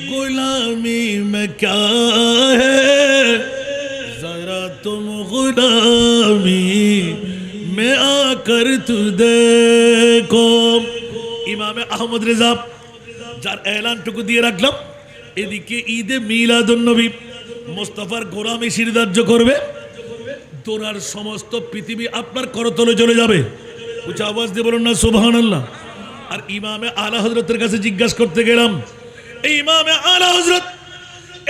غلامی میں کیا ہے ذرا تم غلامی میں آ کر تو دیکھو امام احمد رضا যার এলানটুকু দিয়ে রাখলাম এদিকে ঈদে মিলাদুন্নবী মুস্তাফার গোলামি সিরদার্য করবে দোনার সমস্ত পৃথিবী আপনার করতলে চলে যাবে উচ্চ আওয়াজ দিয়ে বলুন না সুবহানাল্লাহ আর ইমামে আলা হযরতের কাছে জিজ্ঞাসা করতে গেলাম এই ইমামে আলা হযরত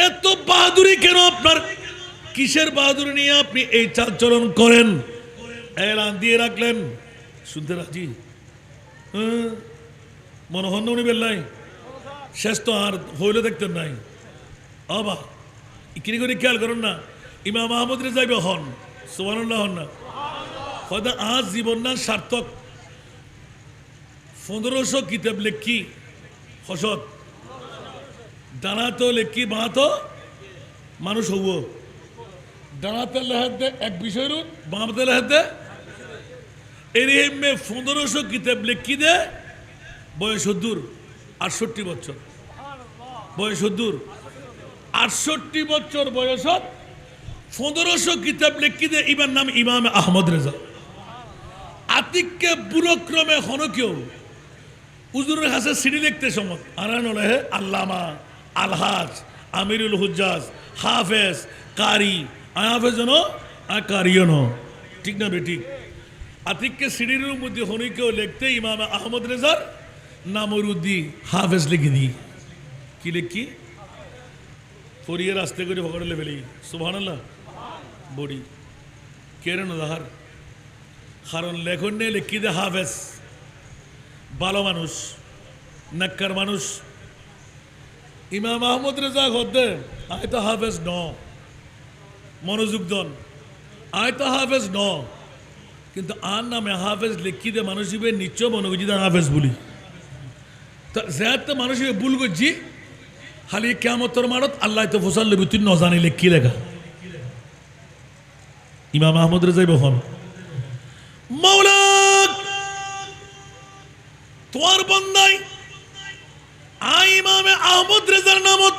এত বাহাদুরি কেন আপনার কিসের বাহাদুরি নিয়ে আপনি এই চাল চলন করেন এলান দিয়ে রাখলেন শুনতে রাজি মনে হন উনি বেল্লাই শেষ তো আর হইলে দেখতেন নাই আবা ইকিনি করে খেয়াল করুন না ইমাম আহমদ রেজা হন সুবহানাল্লাহ হন না হয়তো আজ জীবন না সার্থক 1500 কিতাব লেখি হসত ডানা তো লেখি বাঁ তো মানুষ হব ডানাতে লেহাতে এক বিষয়ের বাঁতে লেহাতে এর 1500 কিতাব লেখি দে বয়স দূর 68 বছর বয়স দূর 68 বছর বয়সত 1500 কিতাব লিখি দে ইবার নাম ইমাম আহমদ রেজা আতিককে বুরক্রমে হনো কেউ হুজুরের কাছে সিঁড়ি লিখতে সময় আনান হলে আল্লামা আলহাজ আমিরুল হুজ্জাজ হাফেজ কারি হাফেজ নো আর কারিও নো ঠিক না বেঠিক আতিককে সিঁড়ির মধ্যে হনি কেউ লিখতে ইমাম আহমদ রেজার নামরুদ্দি হাফেজ লিখে দিই কি লিখি ফরিয়ে রাস্তে করে পকড়লে ফেলি সুবহানাল্লাহ বড়ি কেন দাহার কারণ লেখন নিয়ে লিখি দে হাফেজ ভালো মানুষ নাক্কার মানুষ ইমাম আহমদ রেজা হদ্দে আয় তো হাফেজ ন মনোযোগ দন আয় তো হাফেজ ন কিন্তু আর নামে হাফেজ লিখি দে মানুষ হিসেবে নিশ্চয় মনোযোগী হাফেজ বলি তা তো মানুষ হিসেবে ভুল করছি খালি কেমতর মারত আল্লাহ তো ফসল লেবি তুই ন জানি লিখি লেখা ইমাম আহমদ রেজাই বহন মৌলা তোমার বন্দাই আই ইমামে আহমদ রেজার নামত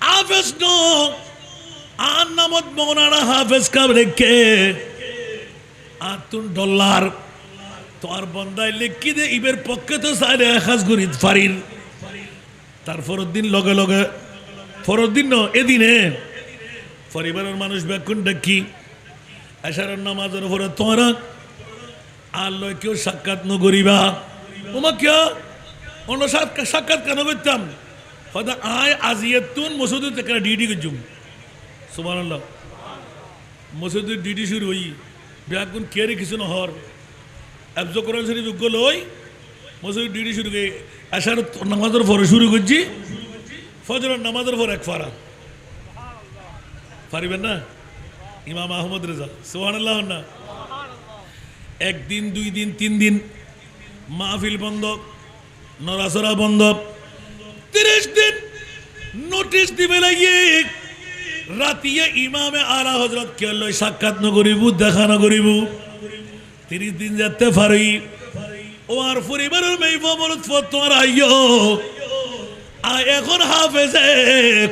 হাফেজ ন আর নামত মৌলানা হাফেজ কাব রেখে আর তুন ডলার তোমার বন্দাই লিখি দে ইবের পক্ষে তো সাইডে একাজ করি ফারির তার ফরদ্দিন লগে লগে ফরদ্দিন ন এদিনে পরিবারের মানুষ ব্যাকুন ডাকি এশারের নামাজের উপরে তোমরা আর লয় কেউ সাক্ষাৎ ন করিবা ওমা কেউ অন্য সাক্ষাৎ কেন করতাম হয়তো আয় আজিয়ে তুন মসুদের থেকে ডিউটি করছুম সুবহানাল্লাহ মসুদের ডিউটি শুরু হই ব্যাকুন কেয়ারি কিছু নহর এবজ কোরআন শরীফ যোগ্য লই মসুদের ডিউটি শুরু করে এশার নামাজের পরে শুরু করছি ফজরের নামাজের পর এক ফারা পারিবেন না ইমাম আহমদ রেজা সুবহানাল্লাহ না একদিন 2 দিন 3 দিন মাহফিল বন্ধ নরাসরা বন্ধ 30 দিন নোটিশ দিবে লাগিয়ে রাতিয়ে ইমামে আলা হযরত কে লই সাক্ষাৎ ন করিব দেখা ন করিব 30 দিন যেতে পারি ও আর পরিবারের মেয়ে বলত তোমার আইয়ো আয় এখন হাফেজে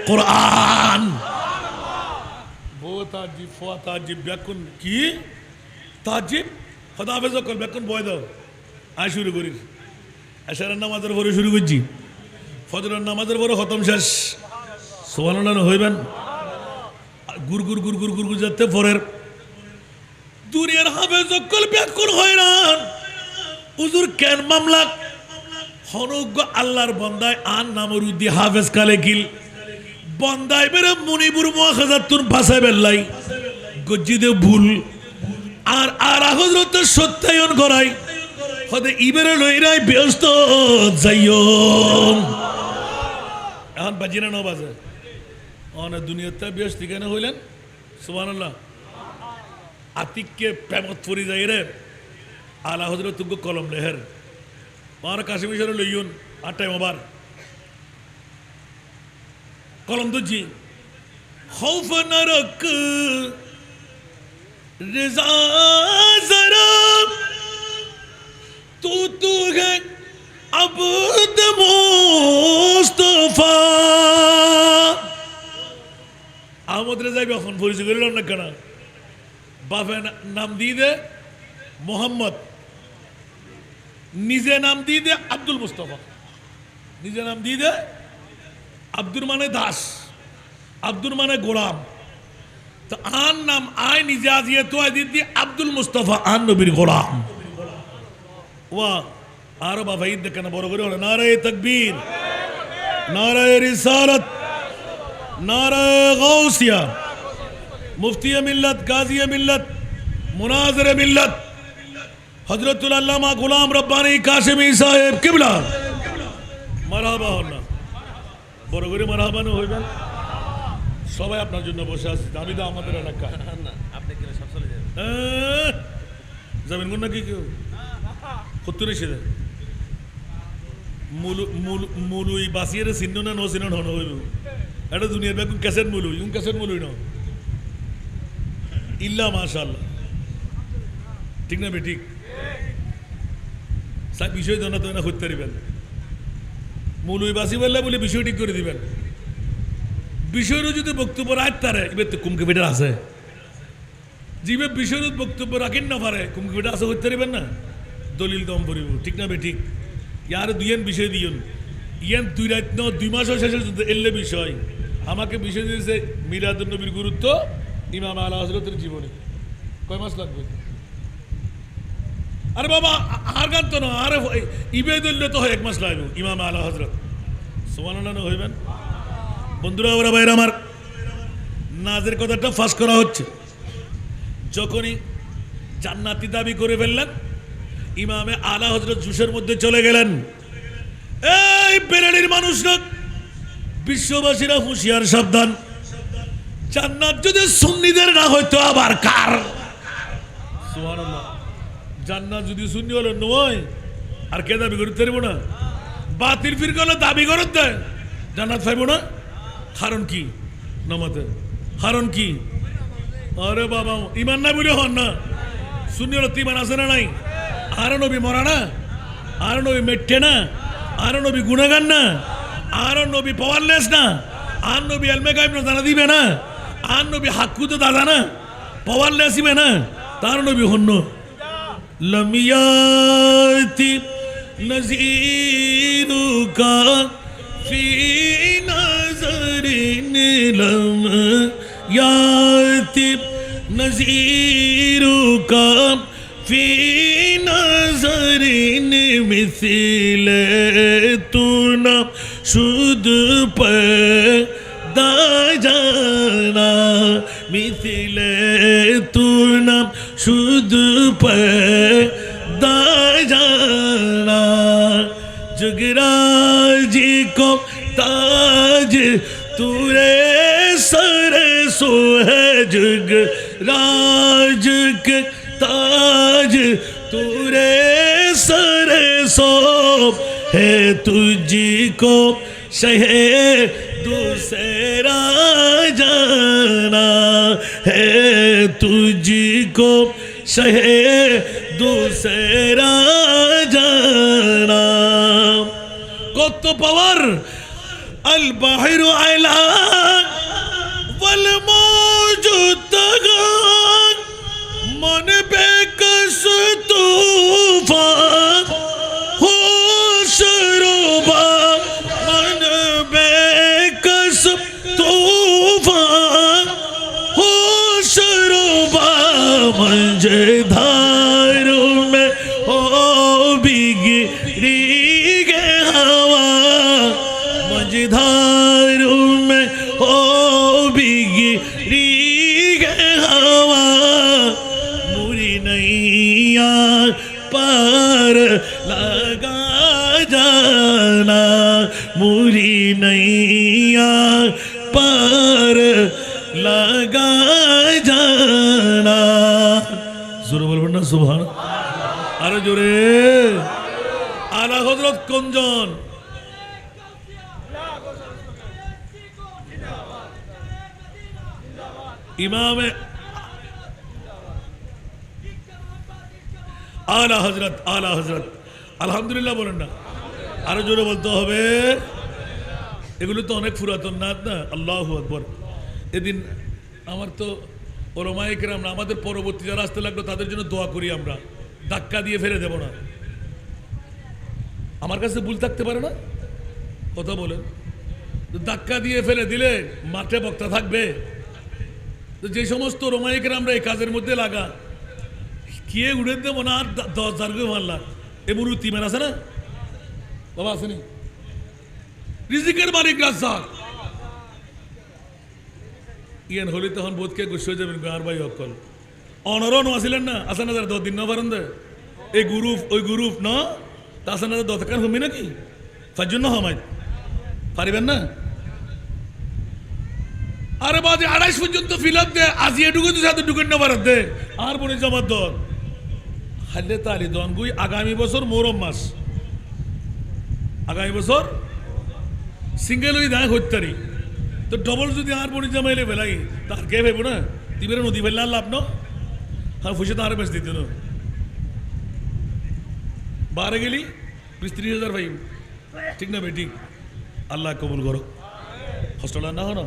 কোরআন তাজিব ফোয়া তাজিব ব্যাকুন কি তাজিব খোদা হাফেজ কল ব্যাকুন বয় দাও আয় শুরু করিস এশারের নামাজের পরে শুরু করছি ফজরের নামাজের পরে খতম শেষ সুবহানাল্লাহ হইবেন গুর গুর গুর গুর গুর গুর যাতে পরের দুনিয়ার হাফেজ কল ব্যাকুন হয় না হুজুর কেন মামলা হনজ্ঞ আল্লাহর বন্দায় আন নামরুদ্দি হাফেজ কালে কিল বন্দাই বেরে মনিপুর মহাখাজাতুন ভাষায় বেল্লাই গজ্জিদে ভুল আর আর হযরতের সত্যায়ন করাই হতে ইবেরে লইরাই ব্যস্ত যাইও এখন বাজিনা ন বাজে অন দুনিয়াতে ব্যস্ত কেন হইলেন সুবহানাল্লাহ আতিককে প্রেমত পড়ি যাই রে আলা হযরত তুগ কলম লেহের আর কাশিমিশরে লইয়ুন আর টাইম ওভার কলম দুজি खौफ न रख रज़ा ज़रा तू है अब्द मुस्तफा আহমদ রেজা এখন পরিচয় করিলাম না কেন বাপের নাম দিয়ে দে মোহাম্মদ নিজে নাম দিয়ে দে আব্দুল মুস্তফা নিজে নাম দিয়ে দে আব্দুর মানে দাস আব্দুর মানে গোলাম তো আন নাম আয় নিজে আজিয়ে তো আয় দিদি আব্দুল মুস্তফা আন নবীর গোলাম ওয়া আরো বাবা ঈদ দেখেন বড় করে হলো নারায়ে তাকবীর নারায়ে রিসালাত নারায়ে গাউসিয়া মুফতি মিল্লাত গাজী মিল্লাত মুনাজির মিল্লাত হযরতুল আল্লামা গোলাম রব্বানী কাশেমী সাহেব কিবলা মারহাবা হন বড় করে মারহাবা হইবেন সবাই আপনার জন্য বসে আছে আমি তো আমাদের এলাকা না আপনি কি সব চলে যাবেন যাবেন কোন নাকি কেউ 70 এসে দেয় মুলুই বাসিয়ে চিহ্ন না ন চিহ্ন হন হইব এটা দুনিয়ার ব্যাগ ক্যাসেট মুলুই ক্যাসেট মুলুই ন ইল্লা মাশাআল্লাহ ঠিক না বে ঠিক সব বিষয় জানা তো না হইতে পারিবেন মৌলবী বাসি বললে বলে বিষয় ঠিক করে দিবেন বিষয়েরও যদি বক্তব্য রাখতারে এবার তো কুমকে বেটার আছে জিবে বিষয়ের বক্তব্য রাখেন না পারে কুমকে বেটা আছে করতে পারবেন না দলিল দম পড়িব ঠিক না বে ঠিক ইয়ার দুইয়েন বিষয় দিয়েন ইয়ান 2 রাত 2 মাসও শেষে এলে বিষয় আমাকে বিষয় দিয়েছে মিলাদুন নবীর গুরুত্ব ইমাম আলা হযরতের জীবনে কয় মাস লাগবে আরে বাবা আর গান তো না আরে ইবে দিলে তো হয় 1 মাস লাগবে ইমাম আলা হযরত সুবহানাল্লাহ হইবেন বন্ধুরা ওরা ভাইরা আমার নাজের কথাটা ফাঁস করা হচ্ছে যখনই জান্নাতি দাবি করে ফেললেন ইমামে আলা হযরত জুসের মধ্যে চলে গেলেন এই বেরেলির মানুষরা বিশ্ববাসীরা হুঁশিয়ার সাবধান জান্নাত যদি সুন্নিদের না হইতো আবার কার সুবহানাল্লাহ জান্নাত যদি সুন্নি হলো নয় আর কে দাবি করতে পারবো না বাতিল ফিরকালে দাবি করতে দেয় জান্নাত পাইবো না কারণ কি নামাতে কারণ কি আরে বাবা ইমান না বলে হন না সুন্নি হলো ইমান আছে না নাই আর নবী মরা না আর নবী মেটে না আর নবী গুণাগান না আর নবী পাওয়ারলেস না আর নবী এলমে গাইব না জানা দিবে না আর নবী হাক্কু তো দাদা না পাওয়ারলেস ইবে না তার নবী হন্য লমিয়াতি নজিরুকা ফি নজরিন লমিয়াতি নজিরুকা ফি নজরিন মিসলে তু না শুদ पैदा जाना मिसले तू ना शुद पैदा जाना जुगराज को ताज तुरे सर सो है जुगराज के ताज तुरे सर सो है तुझको शहे दूसरा जाना है तुझको शहे दूसरा जाना কত পাওয়ার আল বাহিরু আলা ওয়াল মওজুদ মন বেকস তুফান হোশ রুবা মন বেকস তুফান होश रुबा मझधारू में हो बिगड़ी गे हवा मझधारू में हो बिगड़ी गे हवा मुरी नैया पार लगा जाना मुरी नैया पार लगा जाना जोरे बोलবেন না সুবহান আরে জোরে আলা হযরত কোনজন ইমামে আলা হযরত আলহামদুলিল্লাহ বলেন না আরো জোরে বলতে হবে এগুলো তো অনেক পুরাতন নাত না আল্লাহু আকবার এদিন আমার তো ওলামায়ে কেরাম আমাদের পরবর্তী যারা আসতে লাগলো তাদের জন্য দোয়া করি আমরা ধাক্কা দিয়ে ফেলে দেব না আমার কাছে ভুল থাকতে পারে না কথা বলেন ধাক্কা দিয়ে ফেলে দিলে মাঠে বক্তা থাকবে তো যে সমস্ত ওলামায়ে কেরামরা এই কাজের মধ্যে লাগা কে উড়ে দেবো না আর 10,000 করে মারলা এমন তিমান আছে না বাবা আসেনি রিজিকের মালিক রাজ্জাক ইয়ান হলি তখন বোধকে গুছ হয়ে যাবেন গাঁর ভাই অকল অনরন আসিলেন না আসেন না 10 দিন না পারেন দে এই গ্রুপ ওই গ্রুপ না তা আসেন না 10 টাকার হমি নাকি তার জন্য হমাই পারিবেন না আরে বাজে 28 পর্যন্ত ফিলাপ দে আজি এটুকু তো সাথে ঢুকেন না পারেন দে আর বনে জমা দর হালে তালি দন গুই আগামী বছর মোরম মাস আগামী বছর সিঙ্গেল ওই দায় হত্যারি তো ডবল যদি আর বনি জামাইলে বেলাই তার কে ভেবো না তিবের নদী ফেললে লাভ ন হ্যাঁ ফুসে তো আর বেশ দিত না বারে গেলি 20-30 হাজার ভাই ঠিক না ভাই ঠিক আল্লাহ কবুল করো হস্টেল না হনো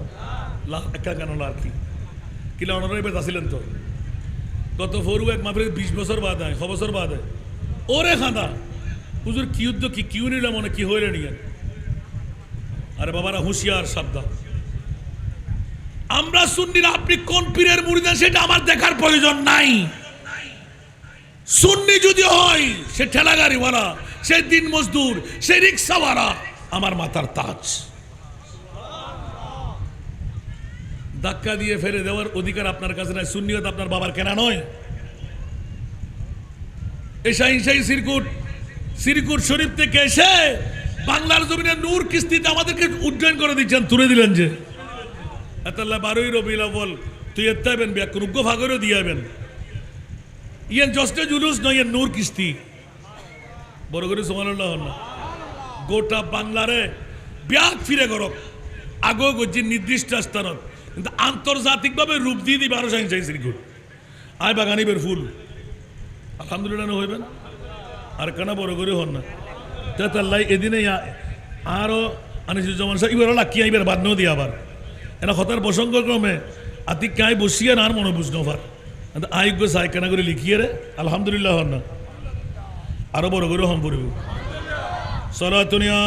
একা কেন আর কি কিলা অনার এবার আসিলেন তো গত ফরু এক মাত্র 20 বছর বাদ হয় 6 বছর বাদ হয় ওরে খাঁদা হুজুর কি যুদ্ধ কি কিউ নিলাম মনে কি হইলে নিয়ে আরে বাবারা হুঁশিয়ার সাবধান আমরা সুন্নিরা আপনি কোন পীরের মুরিদ সেটা আমার দেখার প্রয়োজন নাই সুন্নি যদি হয় সে ঠেলা গাড়িওয়ালা সে দিন মজদুর সে রিক্সাওয়ালা আমার মাথার তাজ ধাক্কা দিয়ে ফেলে দেওয়ার অধিকার আপনার কাছে নাই সুন্নিয়ত আপনার বাবার কেনা নয় এসাই সিরকুট শরীফ থেকে এসে বাংলার জমিনে নূর কিস্তিতে আমাদেরকে উড্ডয়ন করে দিচ্ছেন তুলে দিলেন যে এতাল্লাহ 12ই রবিউল আউয়াল তুই এত্তাবেন ব্যাকুরুগ্য ভাগরও দিয়াবেন ইয়ান জস্টে জুলুস নয় ইয়ান নূর কিস্তি বড় করে সুবহানাল্লাহ না গোটা বাংলারে ব্যাগ ফিরে করক আগো গজি নির্দিষ্ট স্থানত কিন্তু আন্তর্জাতিকভাবে রূপ দিয়ে দিবে আরো সাইন সিরকুট আয় বাগানিবের ফুল আলহামদুলিল্লাহ না হইবেন আর কেনা বড় করে হন না তাল্লাহ এদিনে আরো আনিসুজ্জামান সাহেব এবার লাকিয়া এবার বাদ নদী আবার এনা হতার প্রসঙ্গ ক্রমে আতি কায় বসিয়ে আর মনে বুঝনো ফার আয়োগ্য সাই কেনা করে লিখিয়ে রে আলহামদুলিল্লাহ হন না আরো বড় করে হম পড়ব সলাতুনিয়া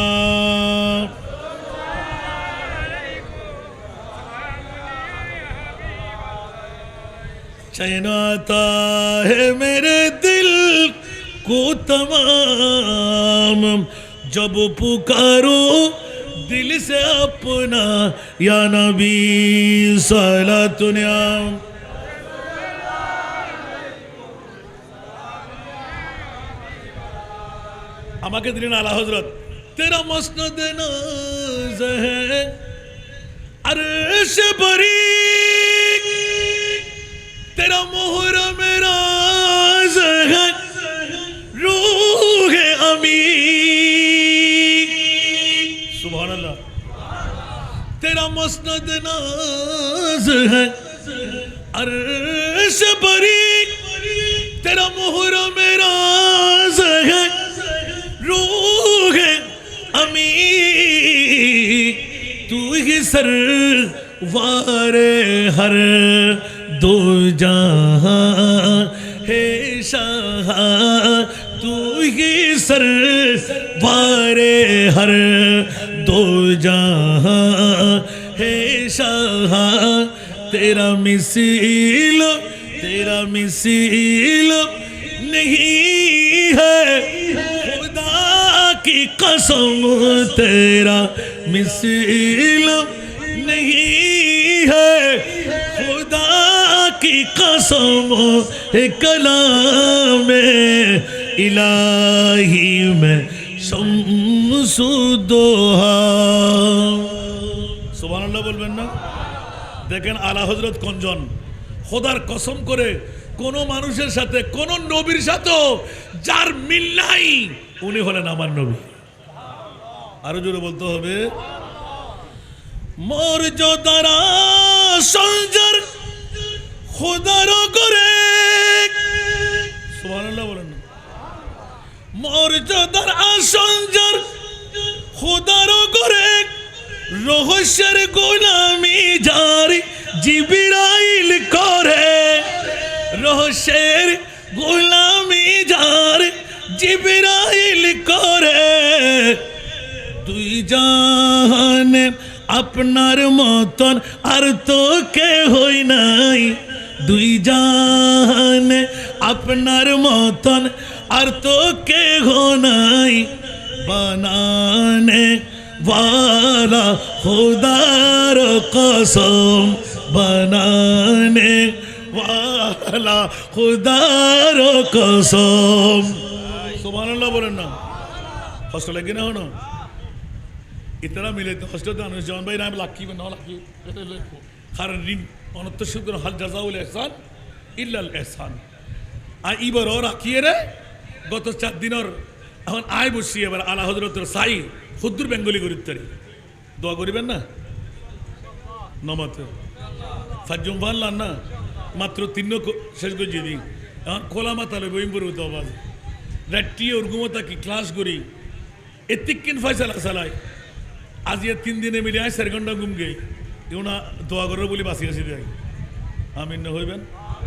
चैन आता है मेरे दिल को तमाम जब पुकारो दिल से अपना या नबी सलातुनिया আমাকে দিলেন আলা হযরত তেরা মসনদ নাজ है अर्श बरी तेरा मोहर मेरा है रूह अमी सुभान अल्लाह तेरा मसनद नाज है अर्श बरी तेरा मोहर मेरा है रूह अमी तू ही सरवारे हर दो जहां हे शाह तू ही सरवारे हर दो जहां हे शाह तेरा मिसील नहीं है खुदा की कसम तेरा मिसील नहीं है खुदा की कसम कलाम इलाही में शम्सुद्दोहा सुबहानाल्लाह বলবেন না দেখেন আলা হযরত কোনজন খোদার কসম করে কোন মানুষের সাথে কোন নবীর সাথে যার মিল নাই উনি হলেন আমার নবী আরো জোরে বলতে হবে মর্যাদারা সঞ্জর খোদার করে সুবহানাল্লাহ বলেন মর্যাদার আসঞ্জর খোদার করে রহস্যের গোলামি জারি জিবরাইল করে রহস্যের গোলামি জারি জিবরাইল করে দুই জাহানে আপনার মতন আর তো কে হই নাই দুই জাহানে আপনার মতন আর তো কে হো নাই বানানে वाला खुदार कसम बनाने वाला खुदार कसम सुबहानाल्लाह बोलें ना हॉस्टल लगे ना हो ना इतना मिले तो हॉस्टल तो अनुज जवान भाई नाम लाकी में नौ लाकी हर दिन अनंत शुक्र हल जज़ाउल एहसान इल्लल एहसान आ इबर और आखिए रे गत 4 दिन और এখন আয় বসি এবার আলা হযরতের সাই খুদ্দুর বেঙ্গলি গরিবতারি দোয়া করিবেন না নমাতে ফাজুম ভাল্লান না মাত্র 3 শেষ করে দিই এখন খোলা মাথা লই বইম পড়ে তো আওয়াজ রাত্রি ওরগুমতা কি ক্লাস করি এতিকিন ফয়সালা সালাই আজ এ 3 দিনে মিলে 4 ঘন্টা ঘুম গেই কেউ না দোয়া করে বলে বাঁচিয়েছি দেয় আমিন না হইবেন